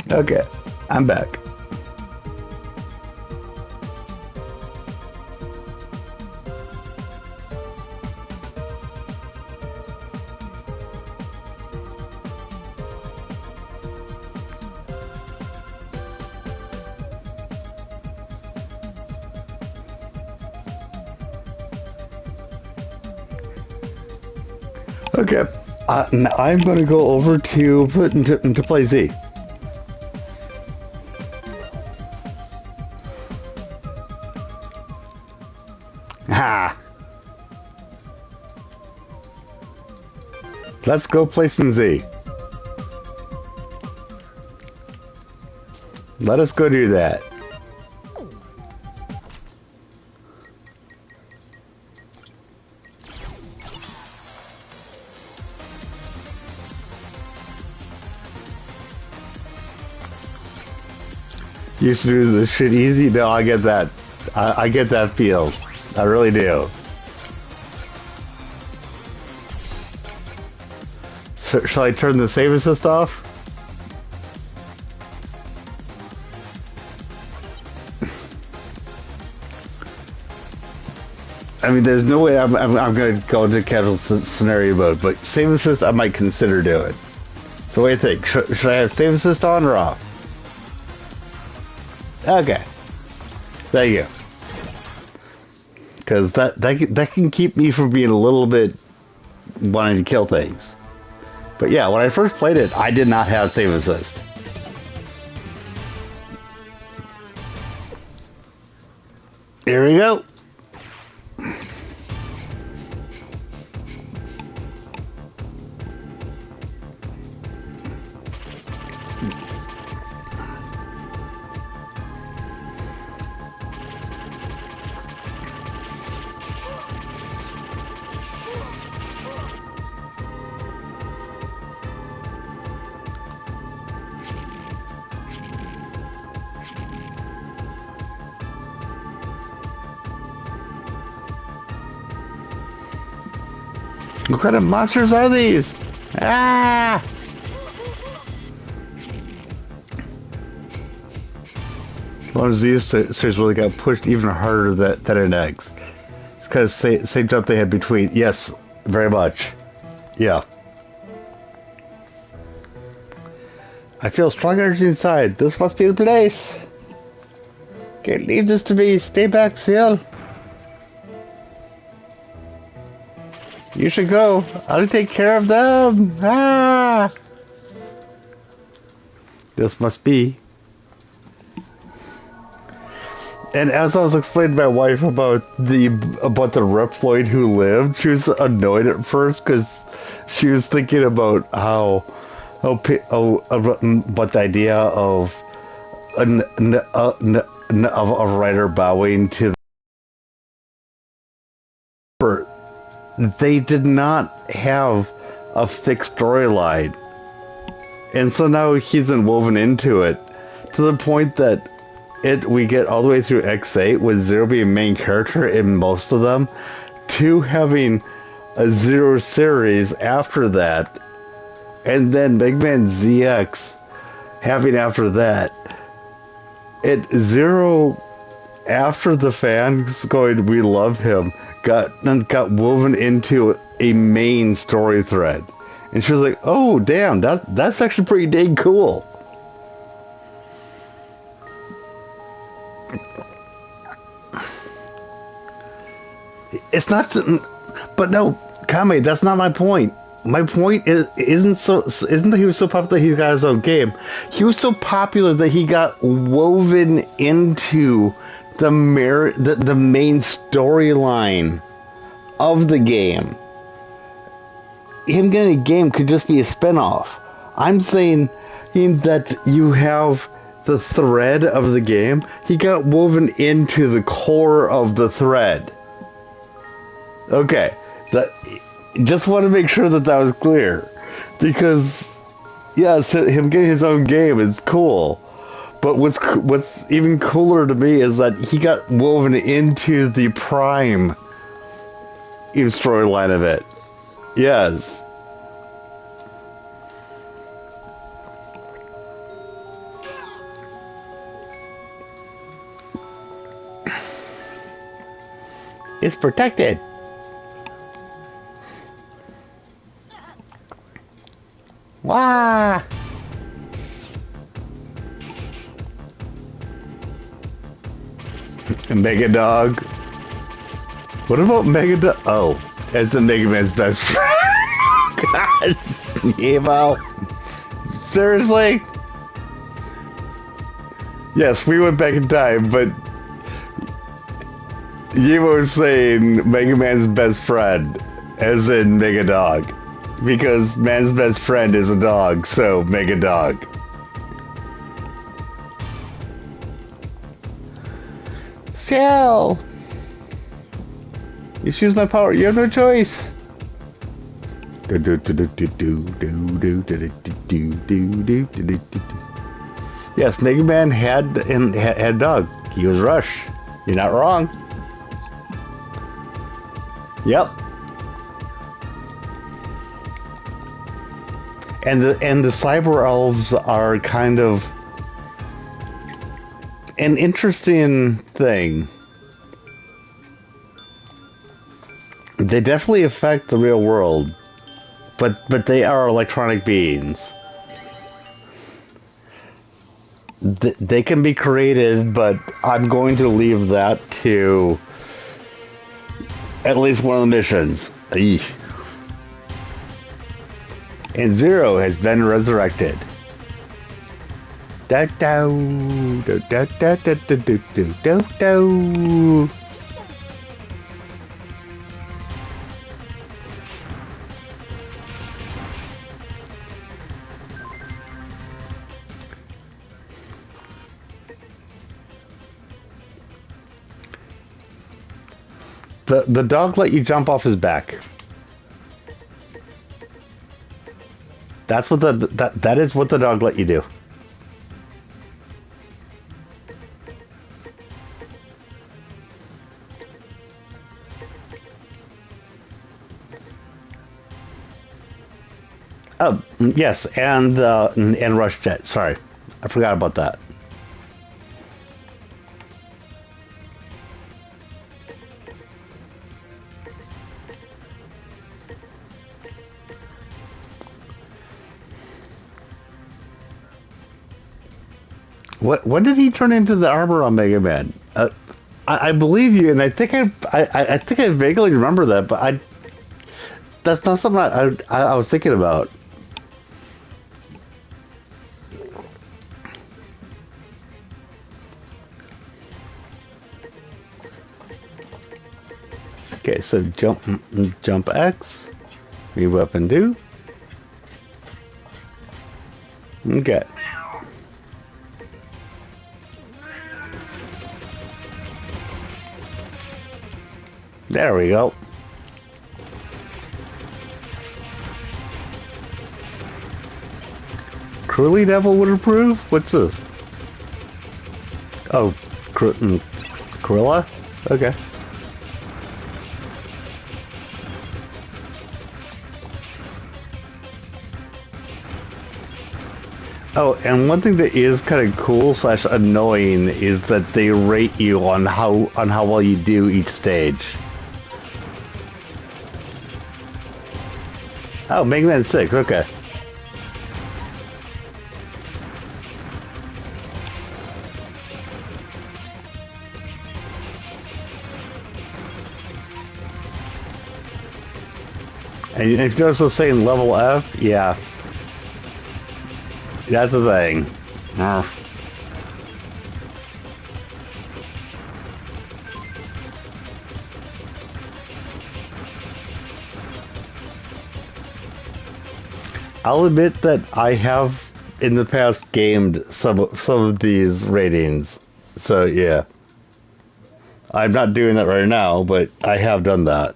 A: Okay, I'm back. Okay, now I'm going to go over to play Z. Ha! Let's go play some Z. Let us go do that. Used to do this shit easy. No, I get that. I get that feel. I really do. So, shall I turn the save assist off? I mean, there's no way I'm going to go into casual scenario mode, but save assist I might consider doing. So what do you think? Should I have save assist on or off? Okay. Thank you. Because that can keep me from being a little bit wanting to kill things. But yeah, when I first played it, I did not have save assist. Here we go. What kind of monsters are these? Ah! As long as these series really got pushed even harder than an X. It's because same jump they had between. Yes, very much. Yeah. I feel strong energy inside. This must be the place. Can't leave this to me. Stay back, Seal. You should go. I'll take care of them. Ah! This must be. And as I was explaining to my wife about the Reploid who lived, she was annoyed at first because she was thinking about about the idea of a writer bowing to the. They did not have a fixed storyline. And so now he's been woven into it to the point that we get all the way through X8 with Zero being main character in most of them, to having a Zero series after that, and then Mega Man ZX having after that. Zero, after the fans going, we love him, got woven into a main story thread. And she was like, oh damn, that's actually pretty dang cool. It's not, but no, Kame, that's not my point. My point isn't that he was so popular that he got his own game. He was so popular that he got woven into the main storyline of the game. Him getting a game could just be a spinoff. I'm saying that you have the thread of the game. He got woven into the core of the thread. Okay, just want to make sure that was clear, because yes, him getting his own game is cool, But what's even cooler to me is that he got woven into the Prime storyline of it. Yes. It's protected. Wah! Mega Dog. What about Mega Dog? Oh, that's the Mega Man's best friend. God, Evo. Seriously? Yes, we went back in time, but Evo was saying Mega Man's best friend, as in Mega Dog. Because man's best friend is a dog, so Mega Dog. Cell! You choose my power, you have no choice. Yes, Mega Man had a dog. He was Rush. You're not wrong. Yep. And the cyber elves are kind of an interesting thing. They definitely affect the real world, but they are electronic beings. They can be created, but I'm going to leave that to at least one of the missions. Eesh. And Zero has been resurrected. Da da da da da da da da da. The dog let you jump off his back. That's what that is what the dog let you do. Oh, yes, and Rush Jet. Sorry, I forgot about that. When did he turn into the armor on Mega Man? I believe you, and I think I think I vaguely remember that, but that's not something I was thinking about. Okay, so jump X, move up and do. Okay. There we go. Cruelly Devil would approve? What's this? Oh, Cruella? Okay. Oh, and one thing that is kind of cool / annoying is that they rate you on how well you do each stage. Oh, Mega Man 6, okay. And if you're also saying level F, yeah. That's the thing. I'll admit that I have in the past gamed some of these ratings. So yeah. I'm not doing that right now, but I have done that.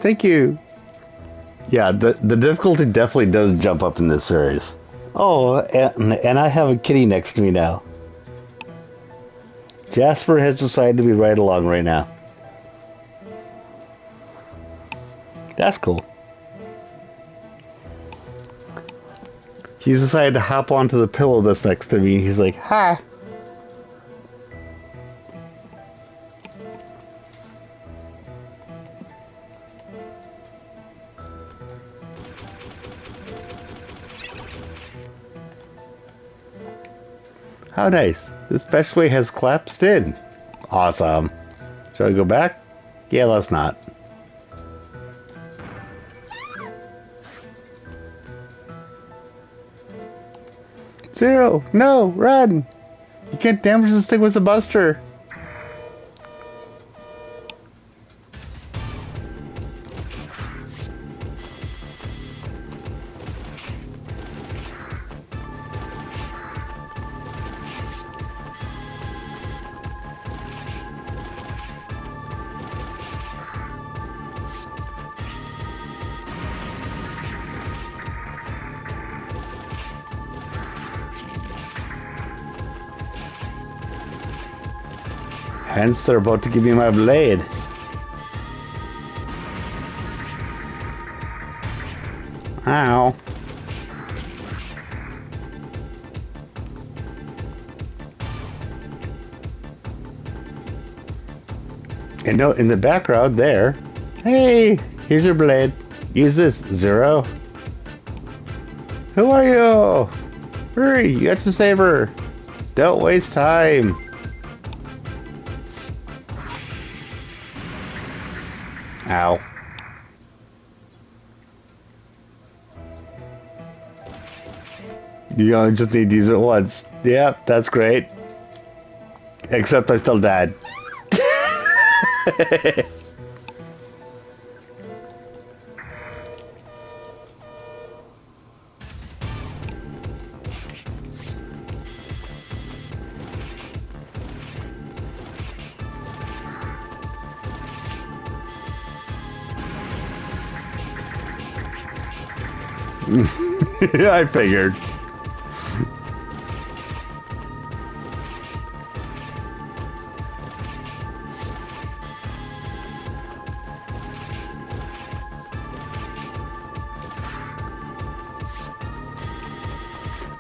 A: Thank you. Yeah, the difficulty definitely does jump up in this series. Oh, and I have a kitty next to me now. Jasper has decided to be right along right now. That's cool. He's decided to hop onto the pillow that's next to me. He's like, hi. How nice. This special way has collapsed in. Awesome. Shall we go back? Yeah, let's not. Zero! No! Run! You can't damage this thing with a buster! Hence, they're about to give me my blade. Ow. And no, in the background there. Hey, here's your blade. Use this, Zero. Who are you? Hurry, you have to save her. Don't waste time. Ow. You only just need to use it once. Yep, that's great. Except I still died. I figured.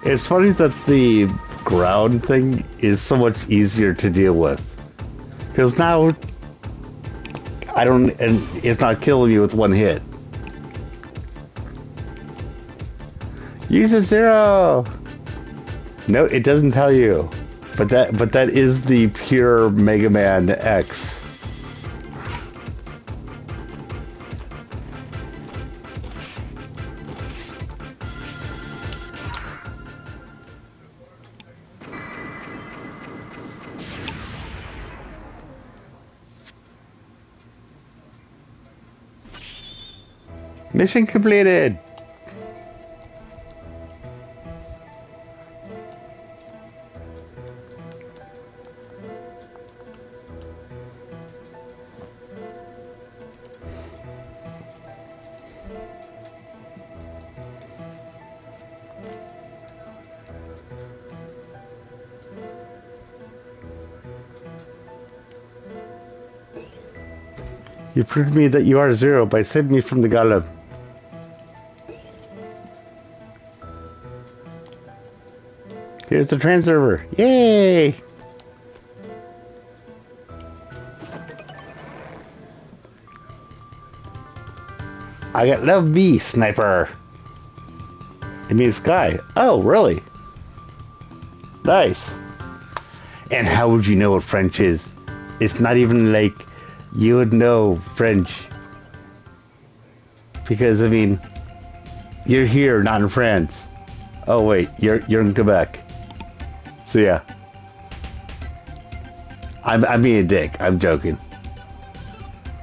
A: It's funny that the ground thing is so much easier to deal with. Because now, and it's not killing you with one hit. Use a Zero! No, it doesn't tell you. But that is the pure Mega Man X. Mission completed! You proved to me that you are Zero by saving me from the golem. Here's the transserver. Yay! I got Love B, Sniper. It means sky. Oh, really? Nice. And how would you know what French is? It's not even like you would know French. Because, I mean, you're here, not in France. Oh, wait, you're in Quebec. So, yeah. I'm being a dick. I'm joking.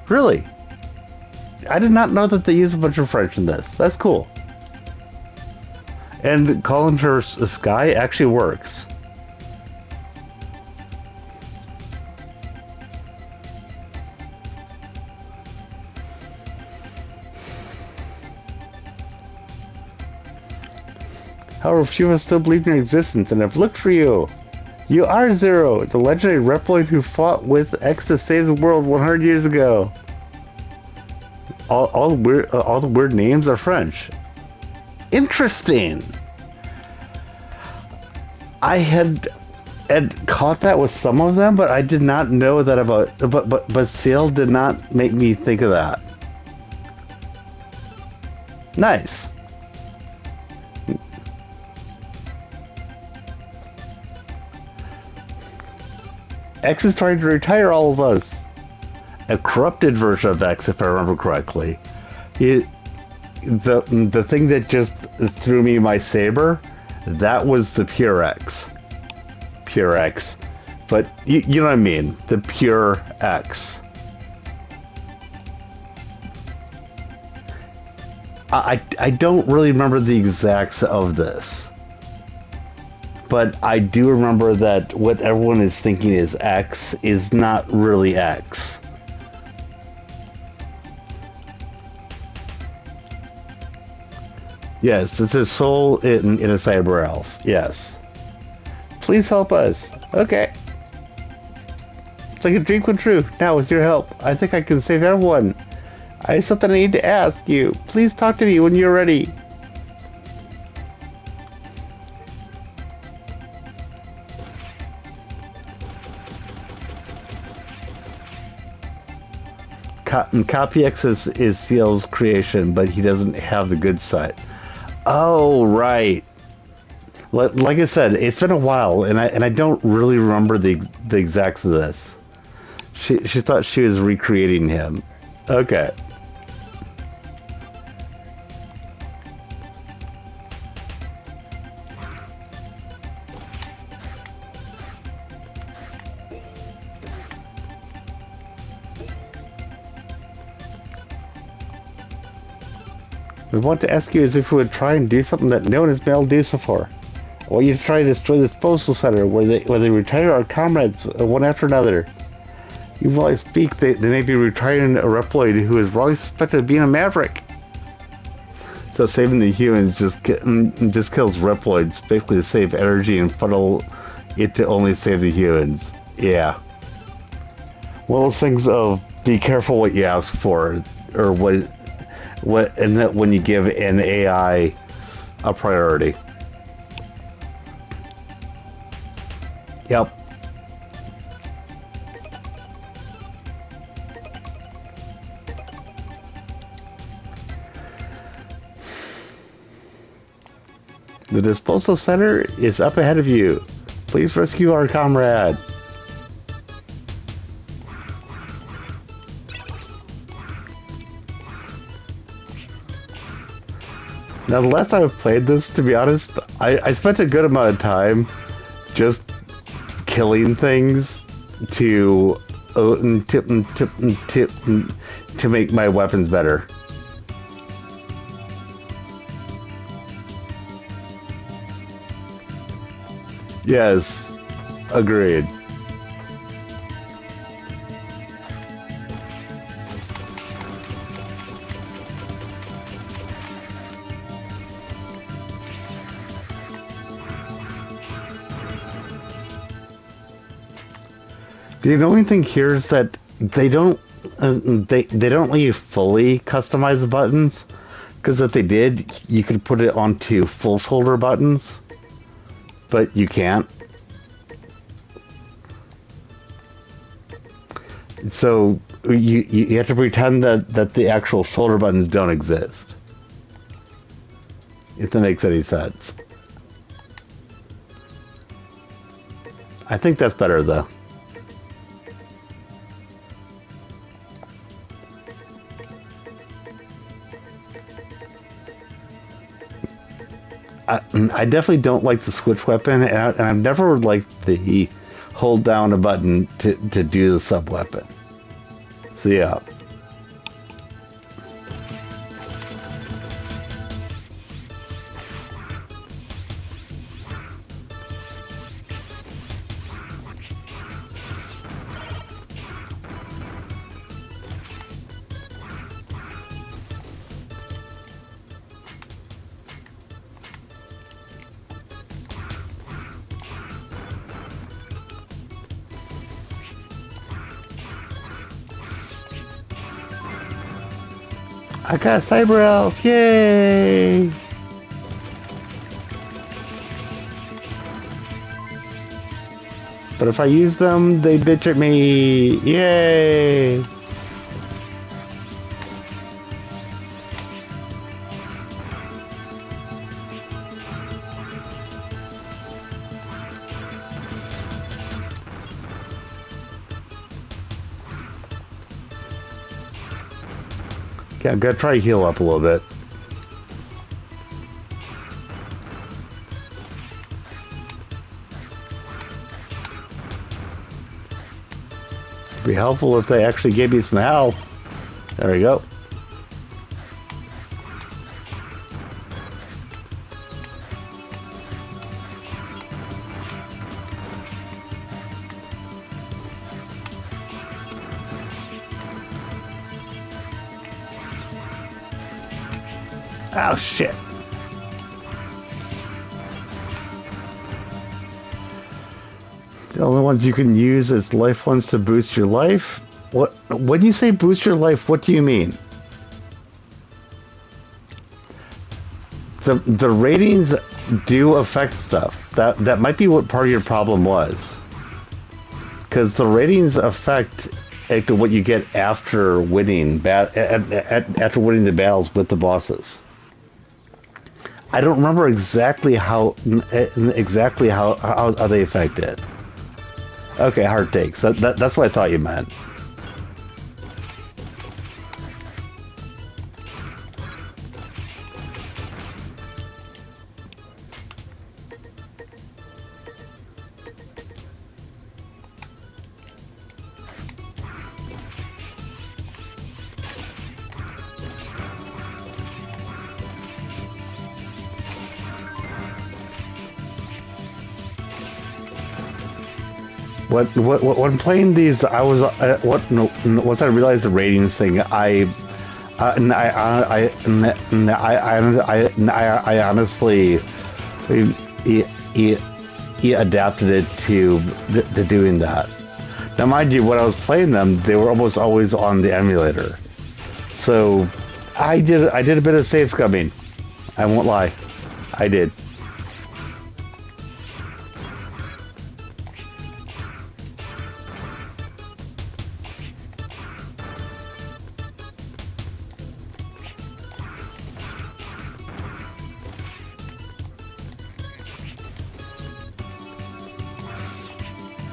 A: Really? I did not know that they use a bunch of French in this. That's cool. And calling her Sky actually works. However, few of us still believe in your existence and have looked for you. You are Zero, the legendary Reploid who fought with X to save the world 100 years ago. All the weird names are French. Interesting. I had caught that with some of them, but I did not know that about. But Seal did not make me think of that. Nice. X is trying to retire all of us. A corrupted version of X, if I remember correctly. The thing that just threw me my saber, that was the pure X. Pure X. But you know what I mean? The pure X. I don't really remember the exacts of this. But I do remember that what everyone is thinking is X is not really X. Yes, it's a soul in a cyber elf. Yes. Please help us. Okay. It's like a dream come true. Now with your help, I think I can save everyone. I have something I need to ask you. Please talk to me when you're ready. Copy X is Seal's creation, but he doesn't have the good side. Oh, right. Like I said, it's been a while, and I don't really remember the exacts of this. She thought she was recreating him. Okay. We want to ask you as if we would try and do something that no one has been able to do so far. I want you to try to destroy this postal center where they retire our comrades one after another. Even while I speak, they may be retiring a Reploid who is wrongly suspected of being a maverick. So saving the humans just kills Reploids, basically to save energy and funnel it to only save the humans. Yeah. One of those things of be careful what you ask for, or and that when you give an AI a priority. Yep. The disposal center is up ahead of you. Please rescue our comrade. Now, the last time I played this, to be honest, I spent a good amount of time just killing things to make my weapons better. Yes, agreed. The annoying thing here is that they don't let you fully customize the buttons, because if they did, you could put it onto full shoulder buttons, but you can't. So you have to pretend that the actual shoulder buttons don't exist, if that makes any sense. I think that's better though. I definitely don't like the switch weapon, and I've never liked the hold down a button to do the sub weapon. So yeah. I got Cyber Elf! Yay! But if I use them, they bitch at me! Yay! Yeah, I'm gonna try to heal up a little bit. It'd be helpful if they actually gave me some health. There we go. Oh shit. The only ones you can use is life ones to boost your life? What? When you say boost your life, what do you mean? The ratings do affect stuff. That might be what part of your problem was. Because the ratings affect what you get after winning after winning the battles with the bosses. I don't remember exactly how they affect it. Okay, heart takes. That's what I thought you meant. When playing these, I was once I realized the ratings thing, I honestly adapted it to doing that. Now, mind you, when I was playing them, they were almost always on the emulator, so I did a bit of save scumming. I won't lie, I did.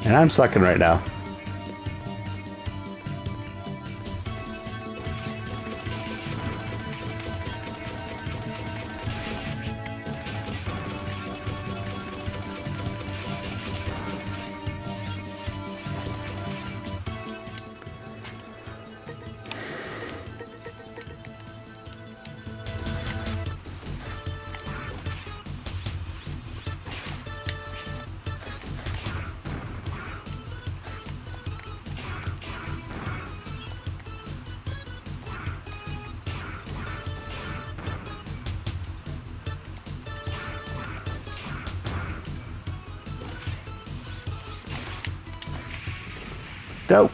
A: And I'm sucking right now. Dope.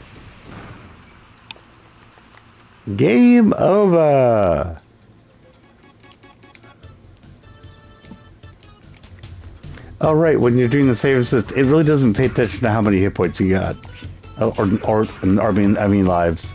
A: Game over. Oh, right. When you're doing the save assist, it really doesn't pay attention to how many hit points you got, or I mean lives.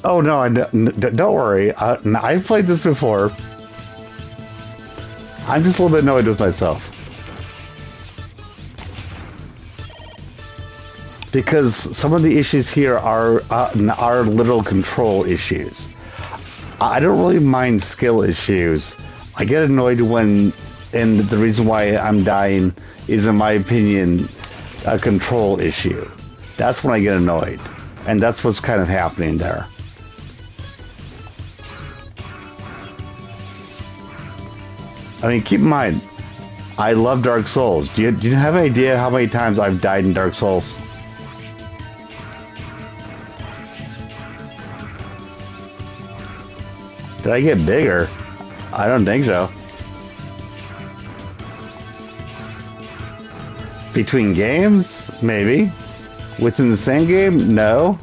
A: Oh no, don't worry. I've played this before. I'm just a little bit annoyed with myself. Because some of the issues here are literal control issues. I don't really mind skill issues. I get annoyed when, and the reason why I'm dying is, in my opinion, a control issue. That's when I get annoyed. And that's what's kind of happening there. I mean, keep in mind, I love Dark Souls. Do you have an idea how many times I've died in Dark Souls? Did I get bigger? I don't think so. Between games? Maybe. Within the same game? No.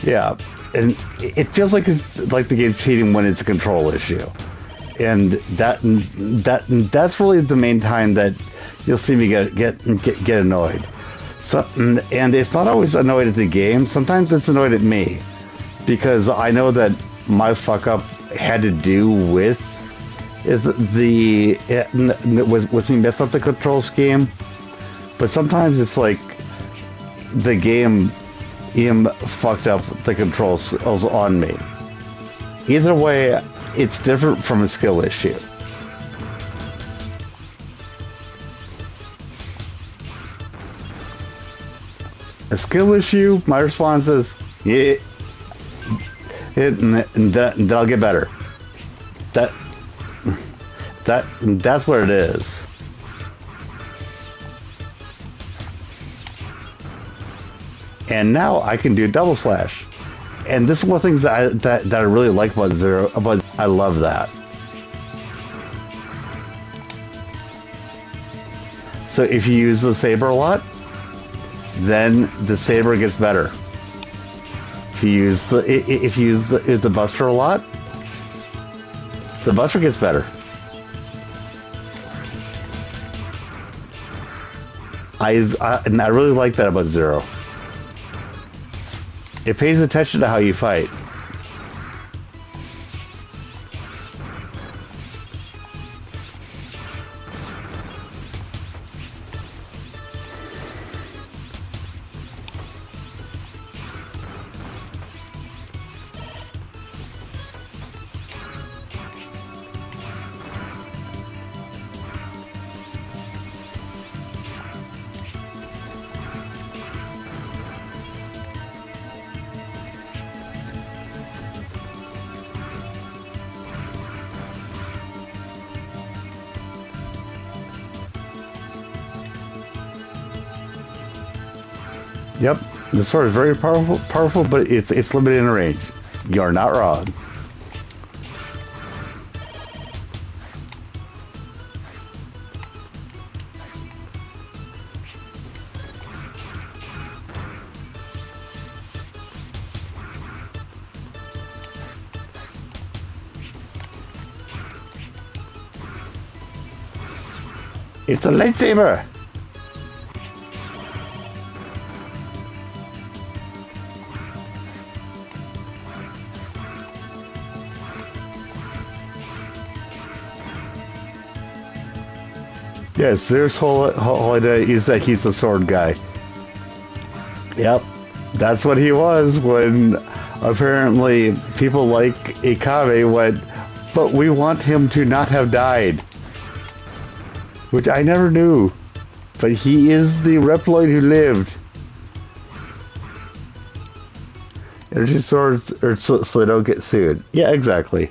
A: Yeah, and it feels like the game's cheating when it's a control issue, and that's really the main time that you'll see me get annoyed. So, and it's not always annoyed at the game. Sometimes it's annoyed at me because I know that my fuck up had to do with with me mess up the control scheme. But sometimes it's like the game fucked up the controls on me. Either way, it's different from a skill issue. A skill issue, my response is, yeah, that'll get better. That's what it is. And now I can do double slash, and this is one of the things that I really like about Zero. I love that. So if you use the saber a lot, then the saber gets better. If you use the buster a lot, the buster gets better. And I really like that about Zero. It pays attention to how you fight. Yep, the sword is very powerful, but it's limited in range. You're not wrong. It's a lightsaber. Yes, there's whole idea is that he's a sword guy. Yep, that's what he was when apparently people like Ikabe went, but we want him to not have died. Which I never knew. But he is the Reploid who lived. Energy swords or so they don't get sued. Yeah, exactly.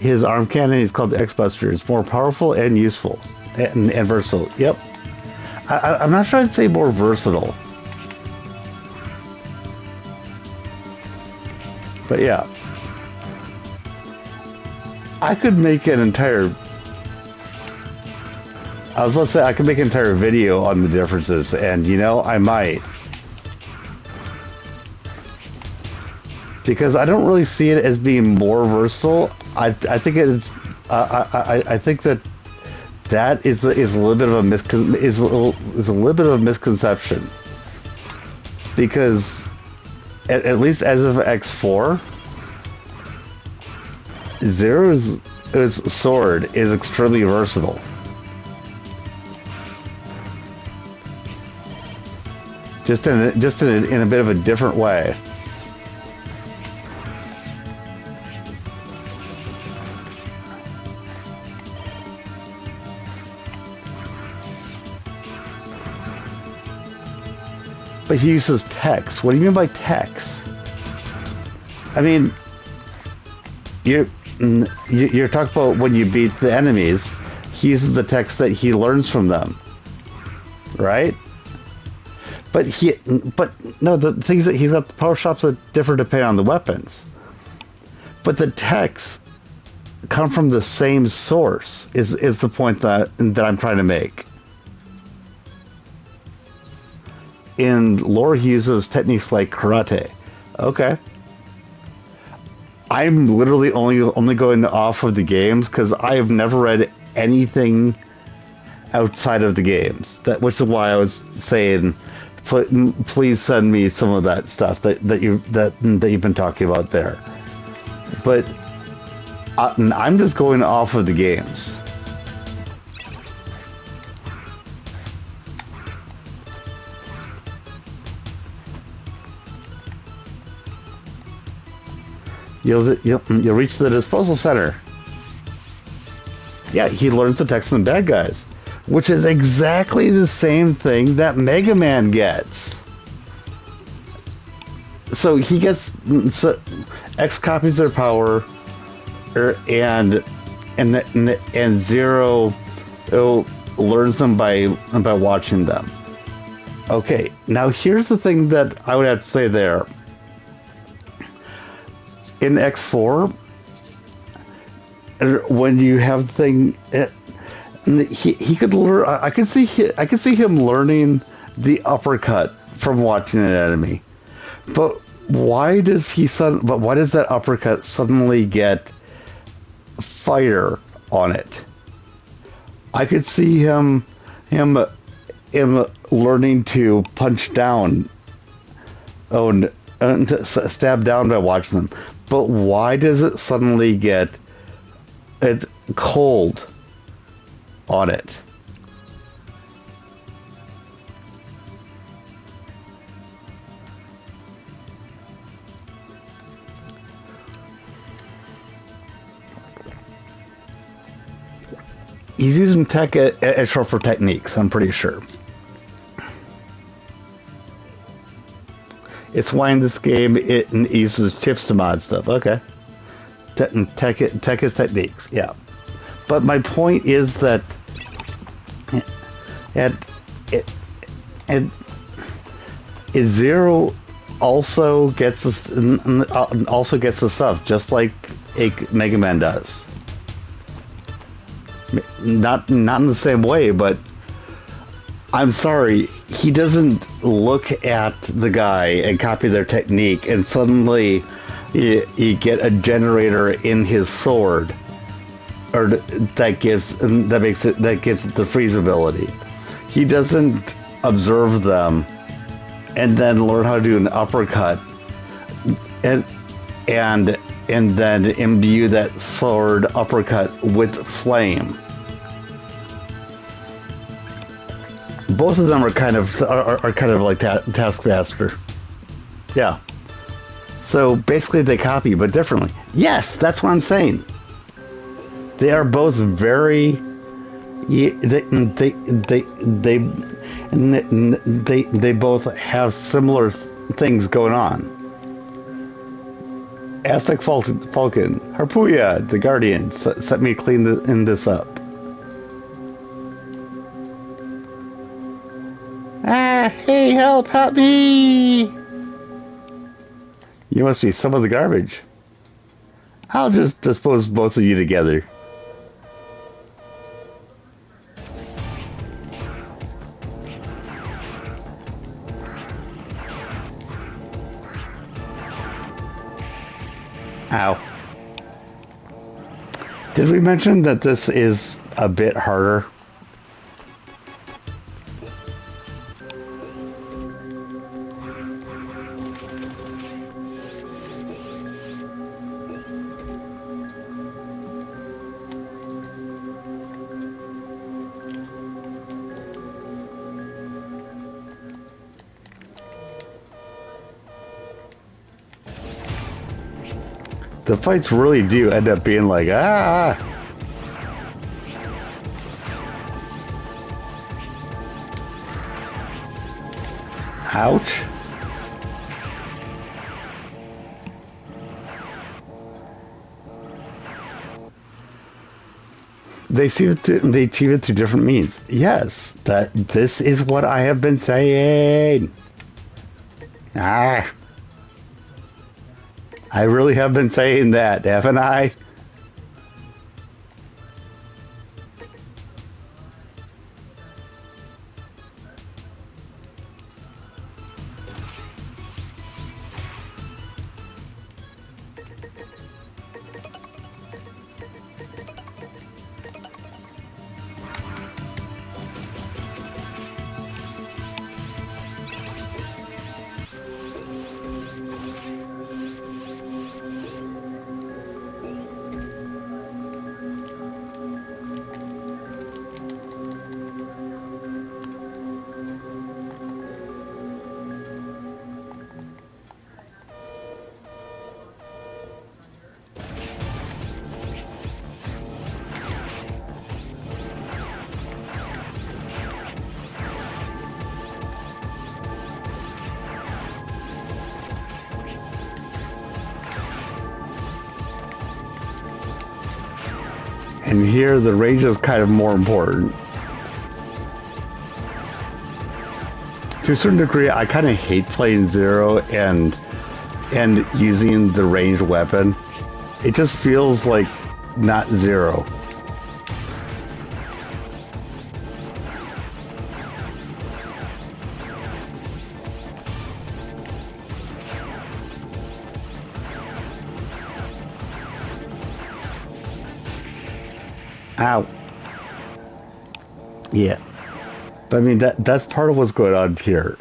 A: His arm cannon is called the X-Buster. It's more powerful and useful and versatile. Yep. I'm not sure I'd say more versatile. But yeah. I could make an entire... I was about to say, I could make an entire video on the differences, and you know, I might. Because I don't really see it as being more versatile. I think it is. I think that is a little bit of a misconception. because at least as of X4, Zero's sword is extremely versatile. Just in a bit of a different way. But he uses text. What do you mean by text? I mean, you're talking about when you beat the enemies. He uses the text that he learns from them, right? But no, the things that he's got, the power shops are different depending on the weapons. But the texts come from the same source. Is the point that I'm trying to make. In lore, he uses techniques like karate. Okay. I'm literally only going off of the games because I have never read anything outside of the games. Which is why I was saying, please send me some of that stuff that you've been talking about there. But I'm just going off of the games. You'll reach the disposal center. Yeah, he learns the text from the bad guys, which is exactly the same thing that Mega Man gets. So he gets X copies their power, and Zero learns them by watching them. Okay, now here's the thing that I would have to say there. In X4, when you have the thing, he could learn. I could see him learning the uppercut from watching an enemy. But why does that uppercut suddenly get fire on it? I could see him learning to punch down, and stab down by watching them. But why does it suddenly get cold on it? He's using tech as short for techniques, I'm pretty sure. It's why in this game it uses chips to mod stuff. Okay. Tech is techniques, yeah. But my point is that Zero also gets the stuff just like Mega Man does. Not in the same way, but I'm sorry, he doesn't look at the guy and copy their technique, and suddenly you get a generator in his sword, or that gives it the freeze ability. He doesn't observe them and then learn how to do an uppercut, and then imbue that sword uppercut with flame. Both of them are kind of like Taskmaster. Yeah. So basically they copy, but differently. Yes, that's what I'm saying. They are both very... They both have similar things going on. Aztec Falcon, Harpuya, the Guardian, set me clean this up. Hey, help me! You must be some of the garbage. I'll just dispose both of you together. Ow. Did we mention that this is a bit harder? The fights really do end up being like, ah. Ouch. They achieve it through different means. Yes, this is what I have been saying. Ah. I really have been saying that, haven't I? And here the range is kind of more important. To a certain degree, I kind of hate playing Zero and using the ranged weapon. It just feels like not Zero. Ow. Yeah. But I mean, that's part of what's going on here.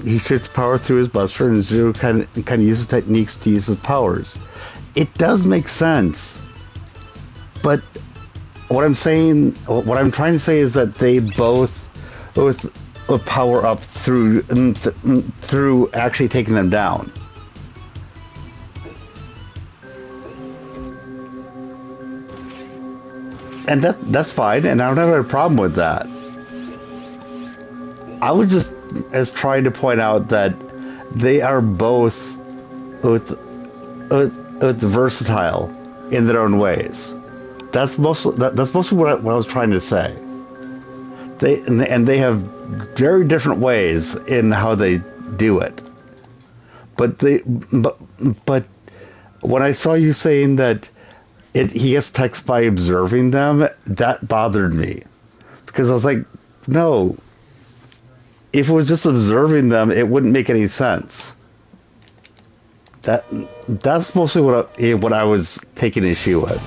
A: He shoots power through his buster, and Zero kind of uses techniques to use his powers. It does make sense. But what I'm trying to say is that they both power up through actually taking them down. And that's fine, and I don't have a problem with that. I was just trying to point out that they are both versatile in their own ways. That's mostly what I was trying to say. They have very different ways in how they do it. But when I saw you saying that he gets text by observing them, that bothered me. Because I was like, no. If it was just observing them, it wouldn't make any sense. That's mostly what I was taking issue with.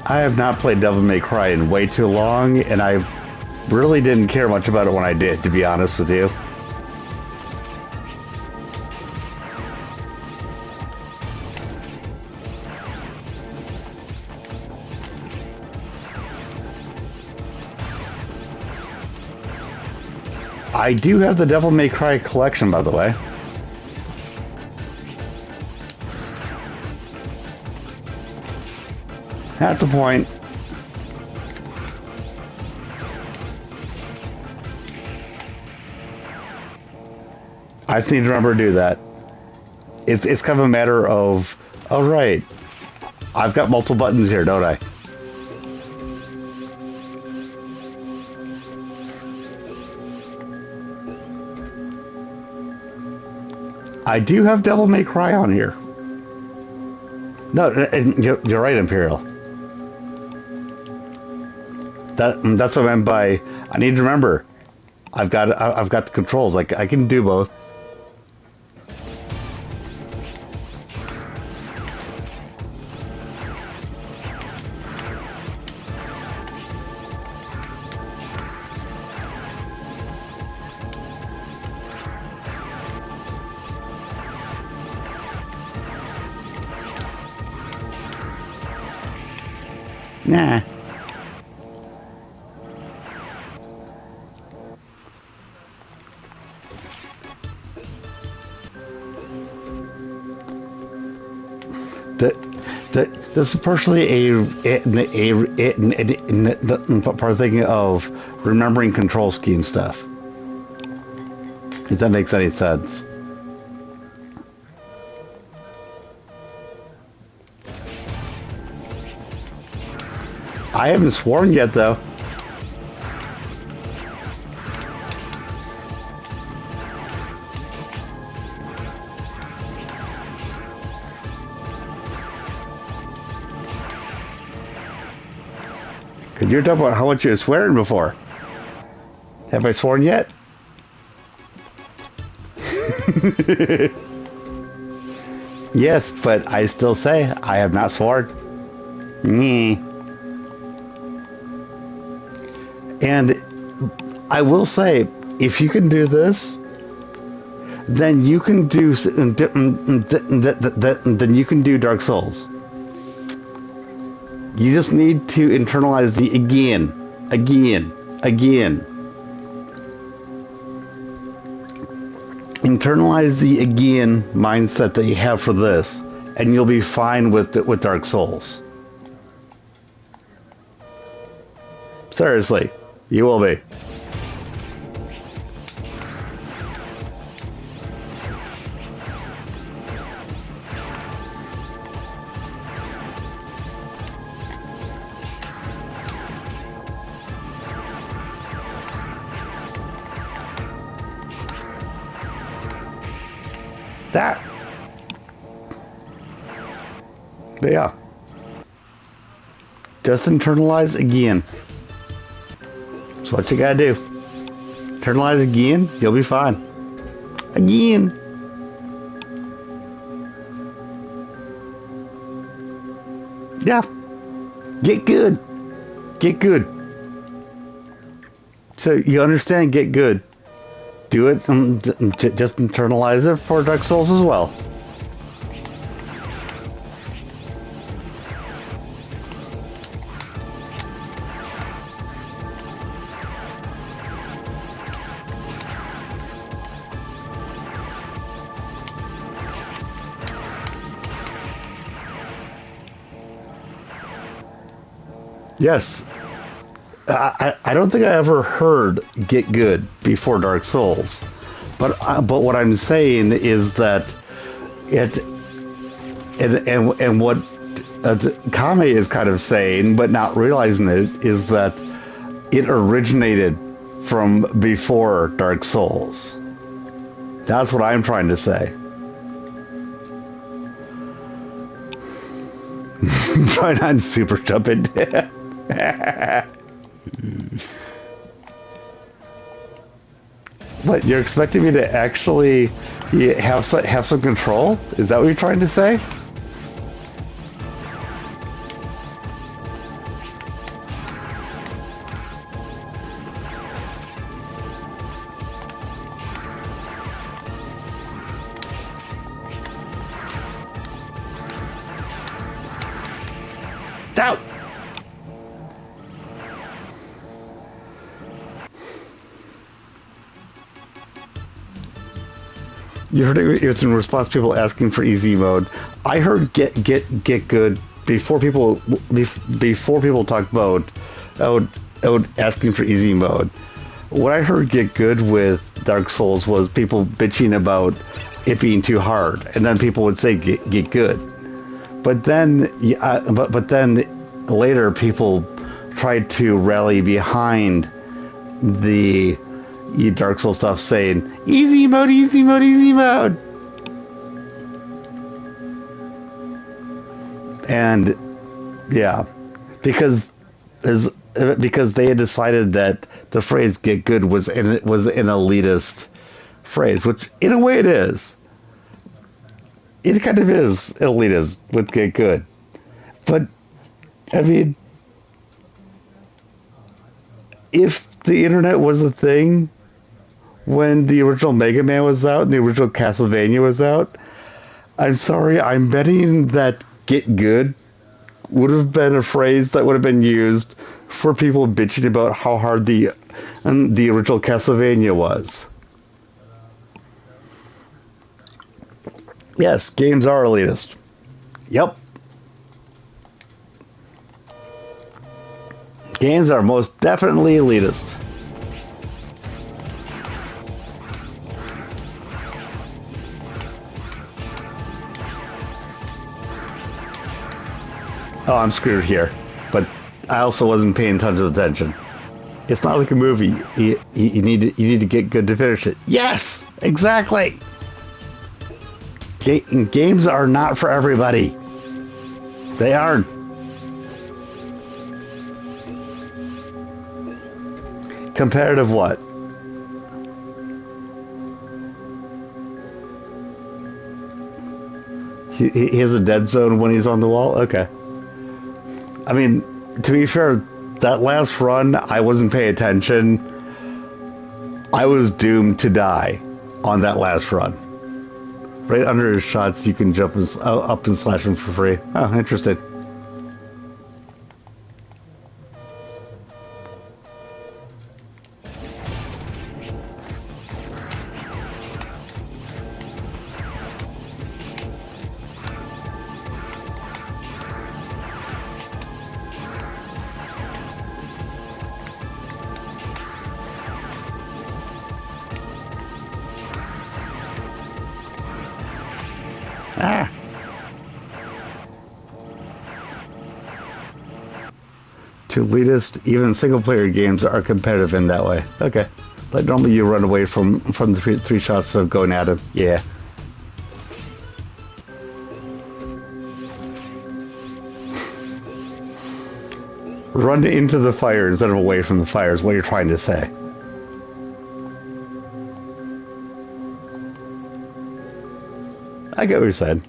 A: I have not played Devil May Cry in way too long, and I really didn't care much about it when I did, to be honest with you. I do have the Devil May Cry collection, by the way. That's the point. I just need to remember to do that. It's kind of a matter of, oh right, I've got multiple buttons here, don't I? I do have Devil May Cry on here. No, you're right, Imperial. That's what I meant by I need to remember. I've got the controls. Like I can do both. Nah. This is partially part of thinking of remembering control scheme stuff. If that makes any sense. I haven't sworn yet, though. Because you're talking about how much you're swearing before. Have I sworn yet? Yes, but I still say I have not sworn. And I will say, if you can do this, then you can do Dark Souls. You just need to internalize the again. Internalize the again mindset that you have for this, and you'll be fine with Dark Souls. Seriously, you will be. That. Yeah. Just internalize again. That's what you gotta do. Internalize again, you'll be fine. Again. Yeah. Get good. Get good. So you understand get good. Do it, just internalize it for Dark Souls as well. Yes. I don't think I ever heard "get good" before Dark Souls, but what I'm saying is that it and what Kame is kind of saying, but not realizing it, is that it originated from before Dark Souls. That's what I'm trying to say. Try not to super jump into it. What, you're expecting me to actually have some control? Is that what you're trying to say? Out! You heard it was in response to people asking for easy mode. I heard get good before people talk about asking for easy mode. What I heard get good with Dark Souls was people bitching about it being too hard, and then people would say get good. But then but then later people tried to rally behind the Dark Souls stuff, saying easy mode, easy mode, easy mode. And yeah, because they had decided that the phrase "get good" was an elitist phrase, which in a way it is. It kind of is elitist with "get good," but I mean, if the internet was a thing when the original Mega Man was out and the original Castlevania was out, I'm sorry, I'm betting that "get good" would have been a phrase that would have been used for people bitching about how hard the original Castlevania was. Yes, games are elitist. Yep. Games are most definitely elitist. Oh, I'm screwed here. But I also wasn't paying tons of attention. It's not like a movie. You need to get good to finish it. Yes! Exactly! Games are not for everybody. They aren't. Competitive what? He has a dead zone when he's on the wall? Okay. I mean, to be fair, that last run, I wasn't paying attention. I was doomed to die on that last run. Right under his shots, you can jump up and slash him for free. Oh, interesting. Ah. To elitist, even single-player games are competitive in that way. Okay. Like normally you run away from the three shots of going at him. Yeah. Run into the fire instead of away from the fire is what you're trying to say. I get what you're saying.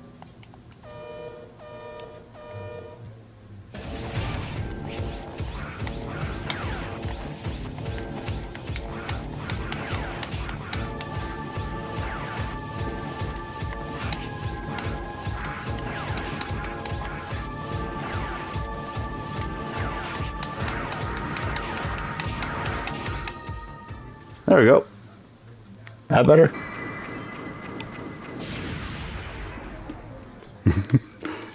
A: There we go. That better?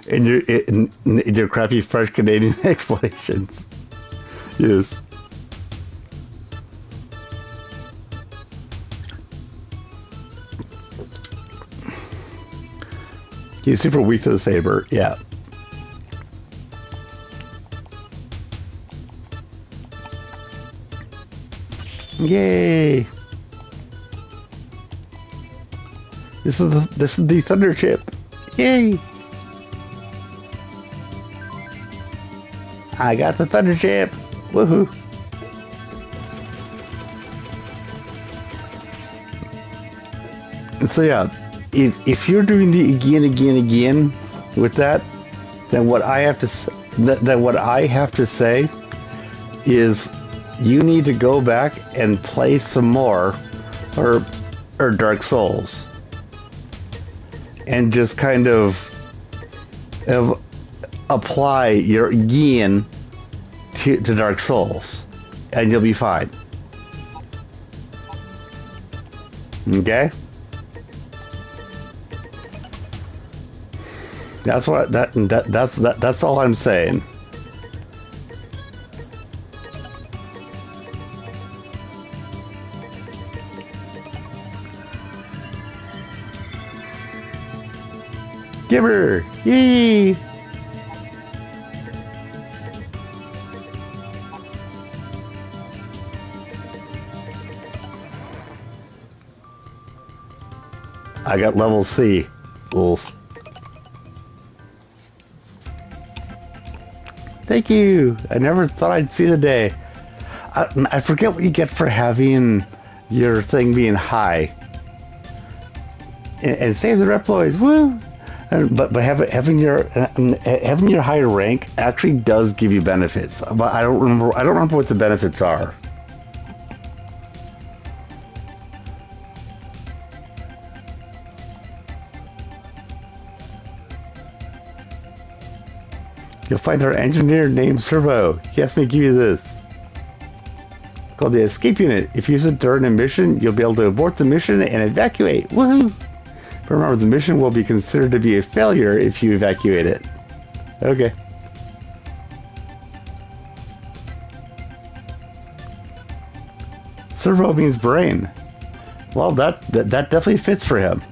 A: in your crappy fresh Canadian explanations. Yes. He's super weak to the saber. Yeah. Yay! This is the thunder chip. Yay! I got the thunder chip. Woohoo! So yeah, if you're doing the again with that, then what I have to say is you need to go back and play some more or Dark Souls and just kind of apply your again to Dark Souls and you'll be fine. Okay? That's all I'm saying. Give her! Yee! I got level C. Oof. Thank you. I never thought I'd see the day. I forget what you get for having your thing being high. And save the reploids. Woo! But having your higher rank actually does give you benefits. But I don't remember what the benefits are. You'll find our engineer named Servo. He asked me to give you this. Called the escape unit. If you use it during a mission, you'll be able to abort the mission and evacuate. Woohoo! But remember, the mission will be considered to be a failure if you evacuate it. Okay. Servo means brain. Well, that definitely fits for him.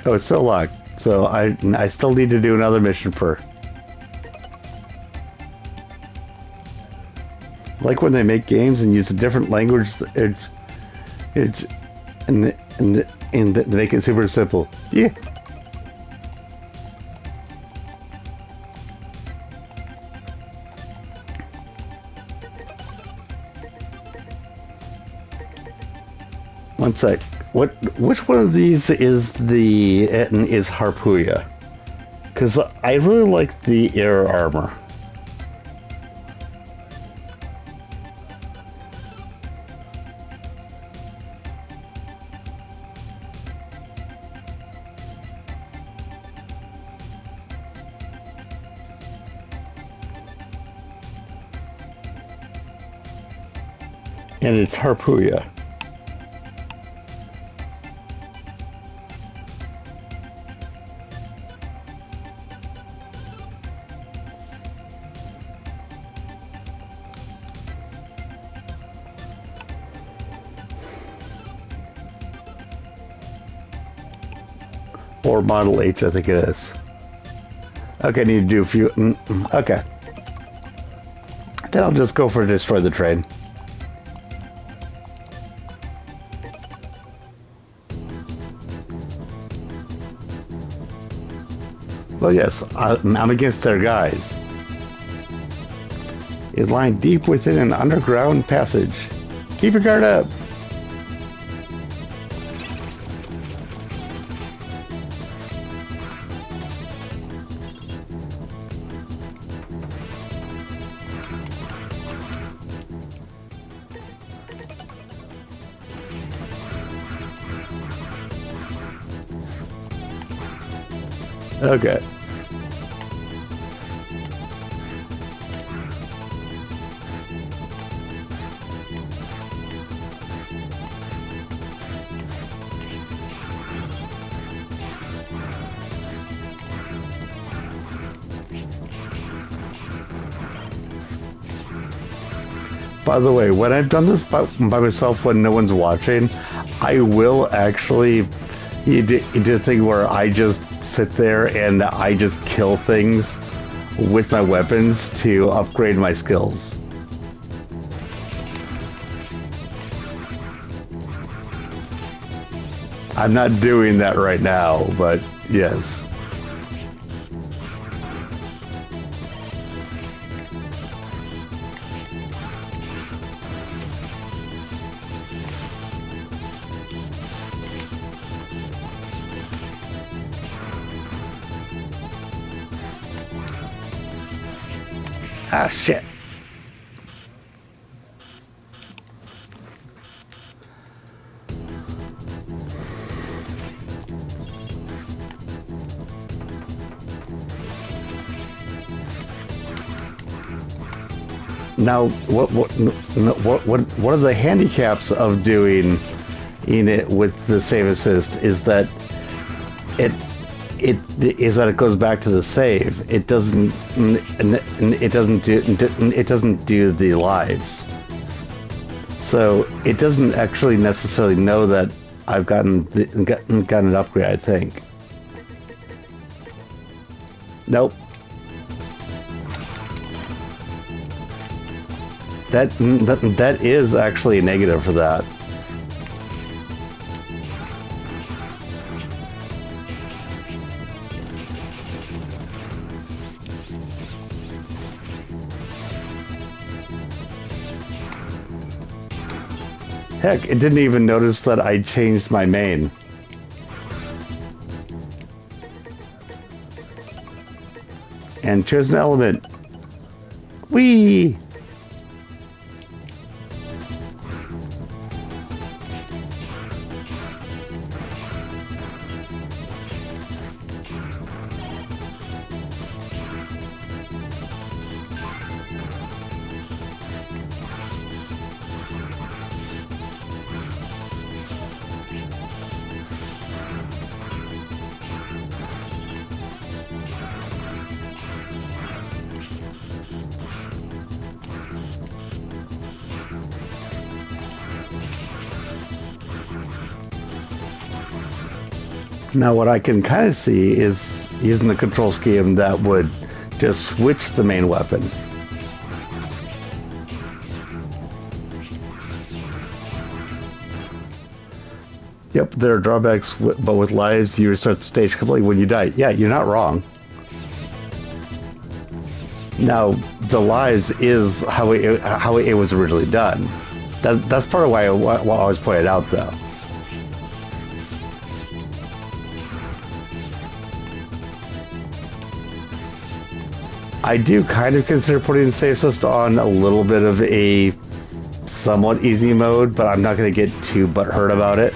A: Oh, it's still locked. So I still need to do another mission for. Like when they make games and use a different language, and make it super simple. Yeah. One sec. Which one of these is Harpuya? Because I really like the air armor. And it's Harpuya. Or Model H, I think it is. Okay, I need to do a few. Okay. Then I'll just go for destroy the train. Well, yes, I'm against their guys. Is lying deep within an underground passage. Keep your guard up. Okay. By the way, when I've done this by myself when no one's watching, I will actually do a thing where I just sit there and I just kill things with my weapons to upgrade my skills. I'm not doing that right now, but yes. Ah, shit. Now, what are the handicaps of doing it with the save assist is that it goes back to the save. It doesn't do the lives. So it doesn't actually necessarily know that I've gotten an upgrade, I think. Nope. That is actually a negative for that. Heck, it didn't even notice that I changed my main. and choose an element. Whee! Now what I can kind of see is using the control scheme that would just switch the main weapon. Yep, there are drawbacks, but with lives, you restart the stage completely when you die. Yeah, you're not wrong. Now, the lives is how it was originally done. That's part of why I always pointed out, though. I do kind of consider putting the save system on a little bit of a somewhat easy mode, but I'm not going to get too butthurt about it.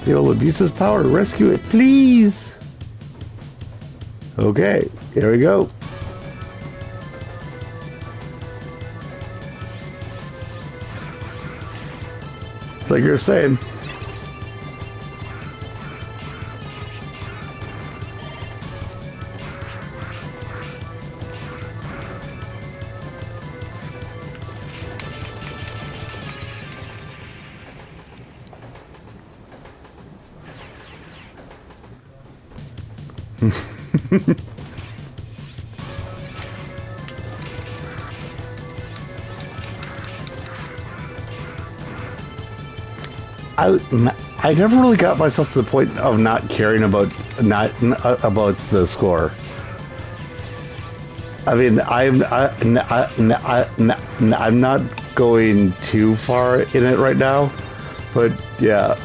A: He will abuse his power to rescue it, please. Okay, here we go. Like you're saying. I never really got myself to the point of not caring about about the score. I mean, I'm not going too far in it right now, but yeah.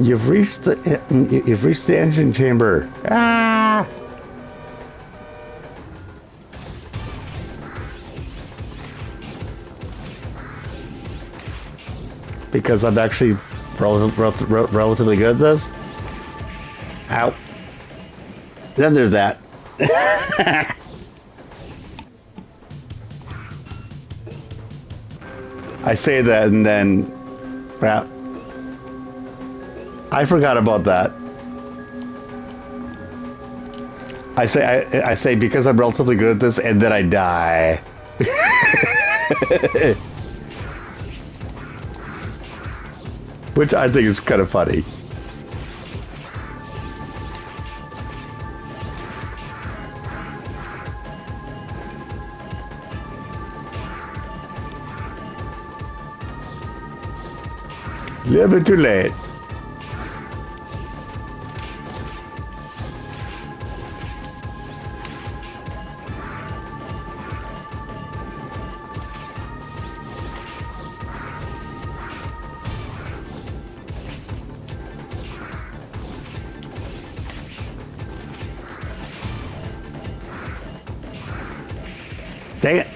A: You've reached the engine chamber. Ah! Because I'm actually relatively good at this. Ow. Then there's that. I say that and then, well, I forgot about that. I say because I'm relatively good at this, and then I die. Which I think is kind of funny. Little bit too late. Dang it.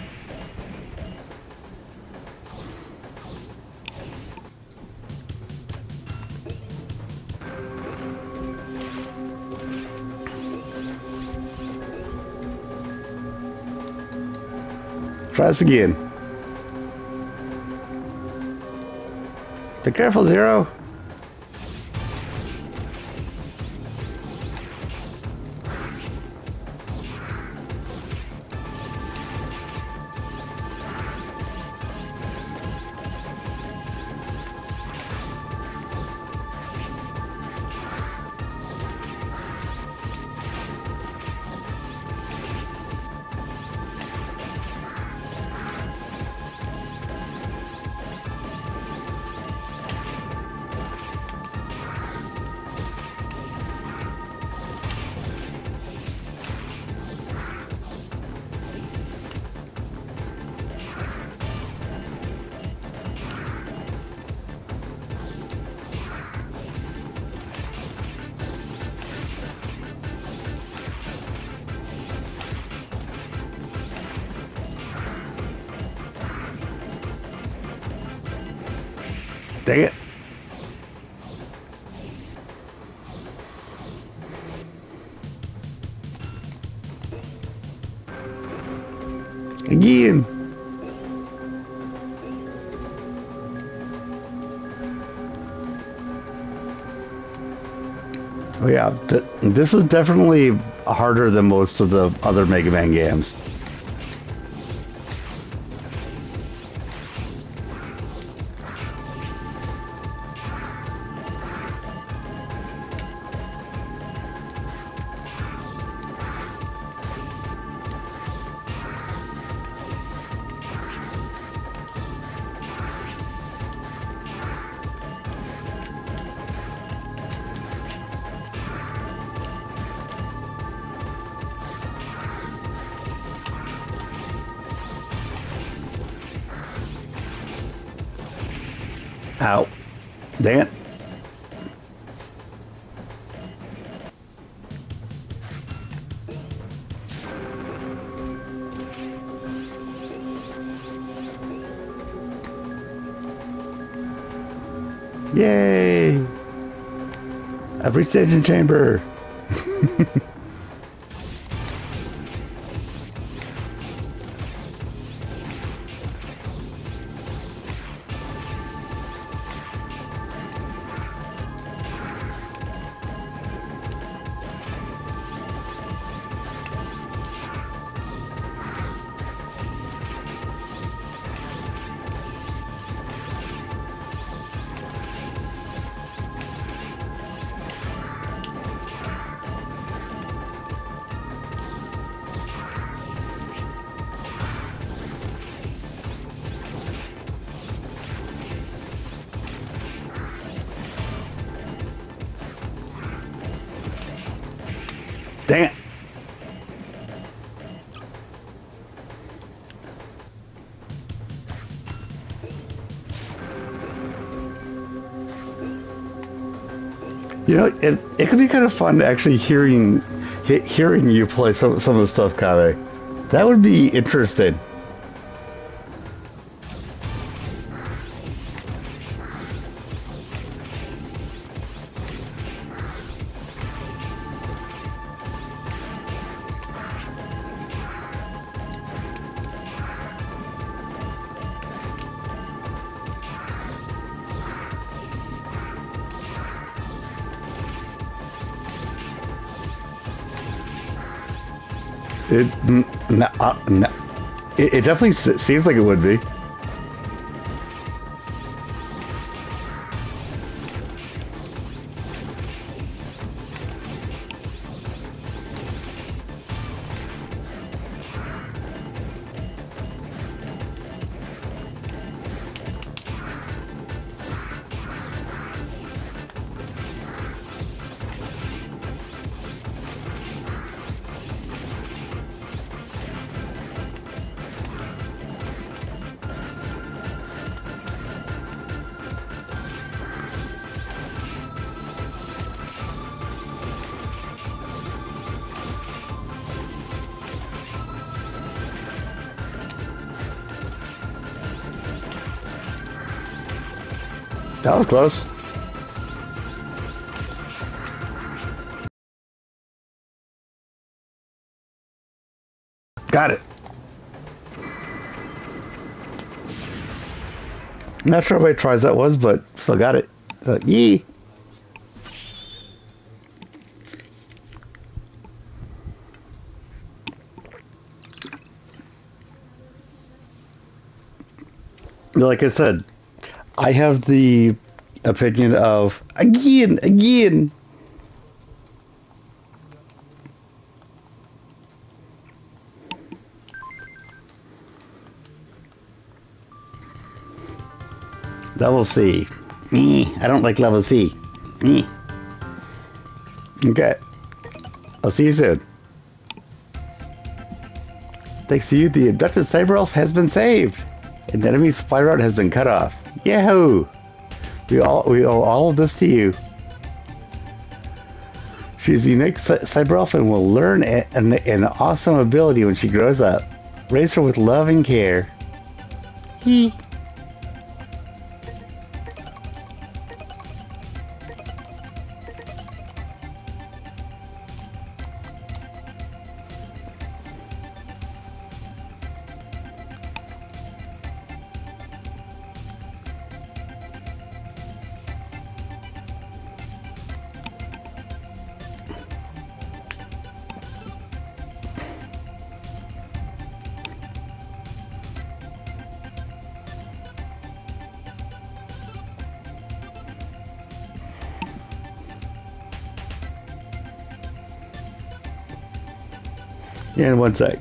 A: Try this again. Be careful, Zero. Dang it. Again. Oh yeah, this is definitely harder than most of the other Mega Man games. Ow. Dang it. Yay! I've reached the engine chamber. Dang it. You know, it could be kind of fun actually hearing you play some of the stuff, Kave. That would be interesting. No, it definitely seems like it would be. That was close. Got it. Not sure how many tries that was, but still got it. Yee. Like I said, I have the opinion of again. Level C. I don't like level C. Okay. I'll see you soon. Thanks to you, the abducted cyber elf has been saved. And the enemy supply route has been cut off. Yahoo! We owe all of this to you. She's a unique cyber elf and will learn an awesome ability when she grows up. Raise her with love and care. Hee. Yeah, in one sec.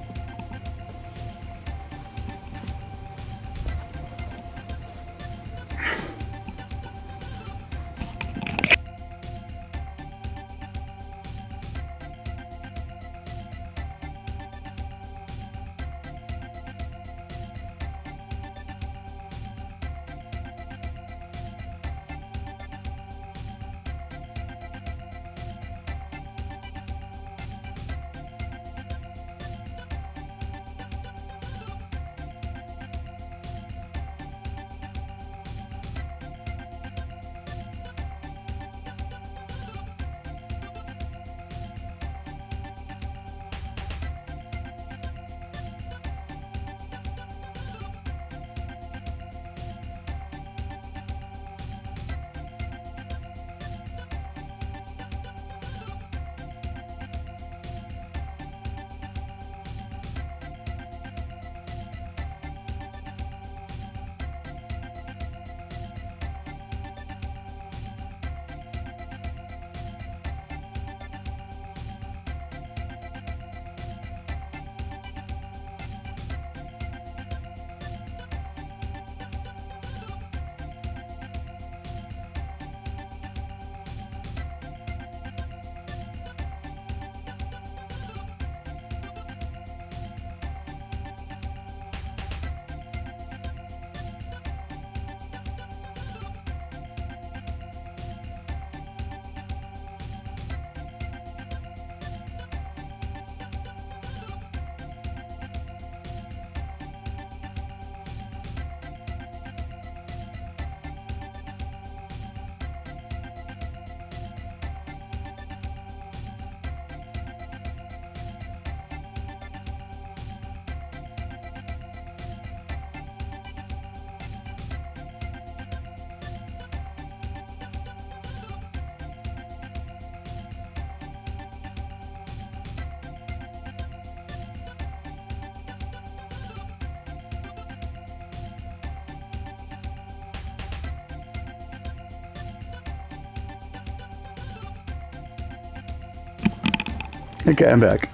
A: Okay, I'm back.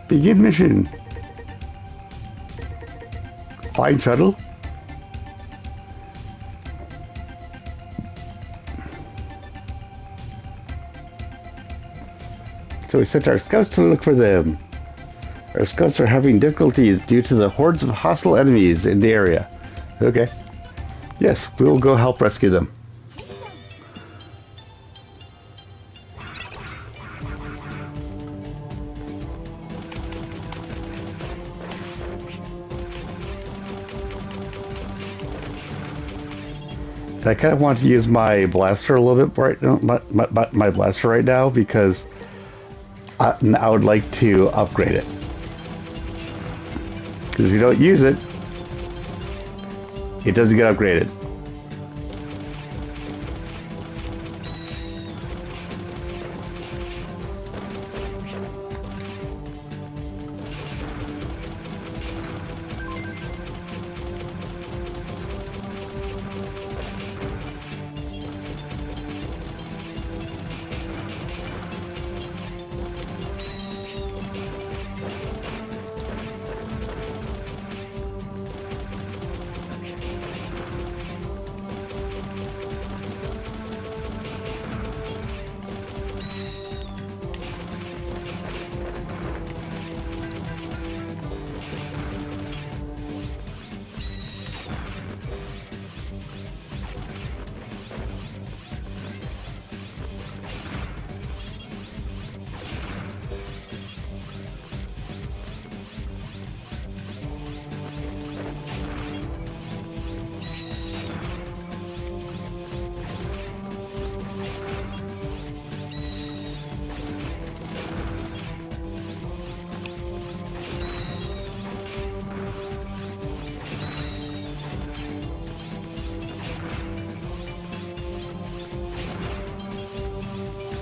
A: Begin mission. Find shuttle. So we sent our scouts to look for them. Our scouts are having difficulties due to the hordes of hostile enemies in the area. Okay. Yes, we will go help rescue them. I kind of want to use my blaster a little bit right now, my blaster right now, because I would like to upgrade it. Because if you don't use it, it doesn't get upgraded.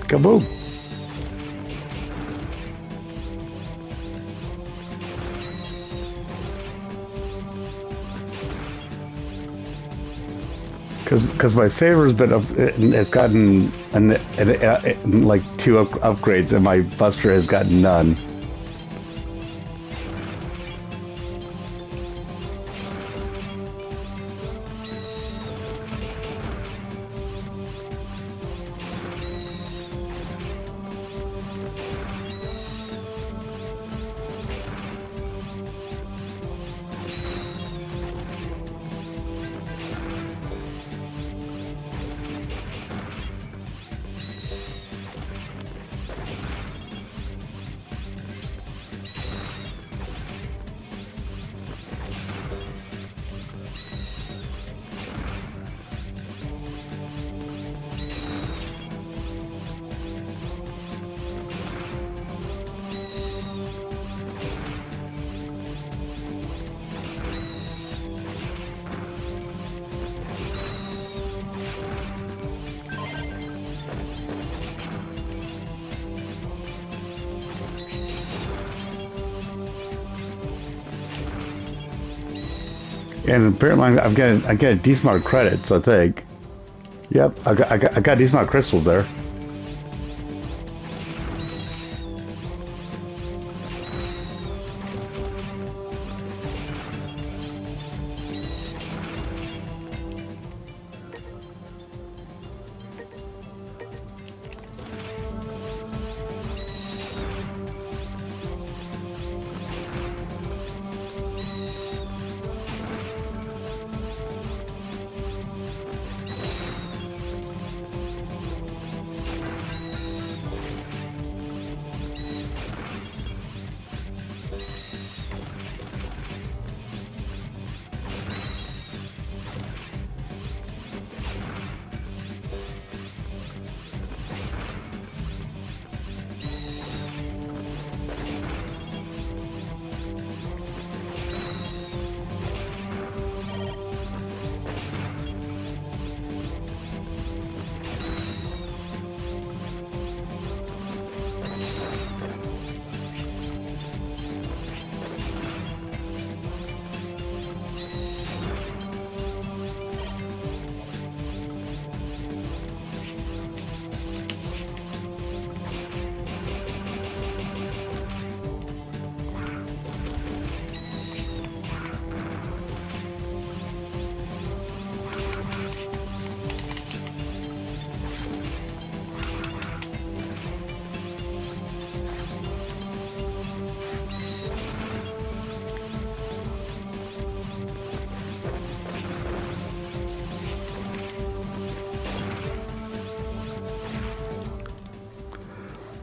A: Kaboom! Because my saver's been up, it's gotten like 2 upgrades, and my buster has gotten none. And apparently I get a decent amount of credits, I think. Yep, I got a decent amount of crystals there.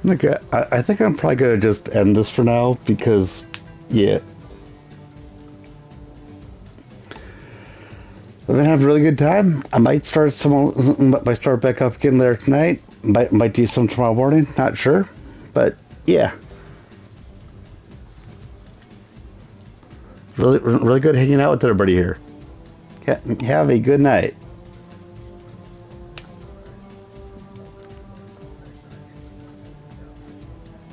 A: Okay, I think I'm probably gonna just end this for now because, yeah, I've been having a really good time. I might start back up again there tonight. Might do some tomorrow morning. Not sure, but yeah, really good hanging out with everybody here. Have a good night.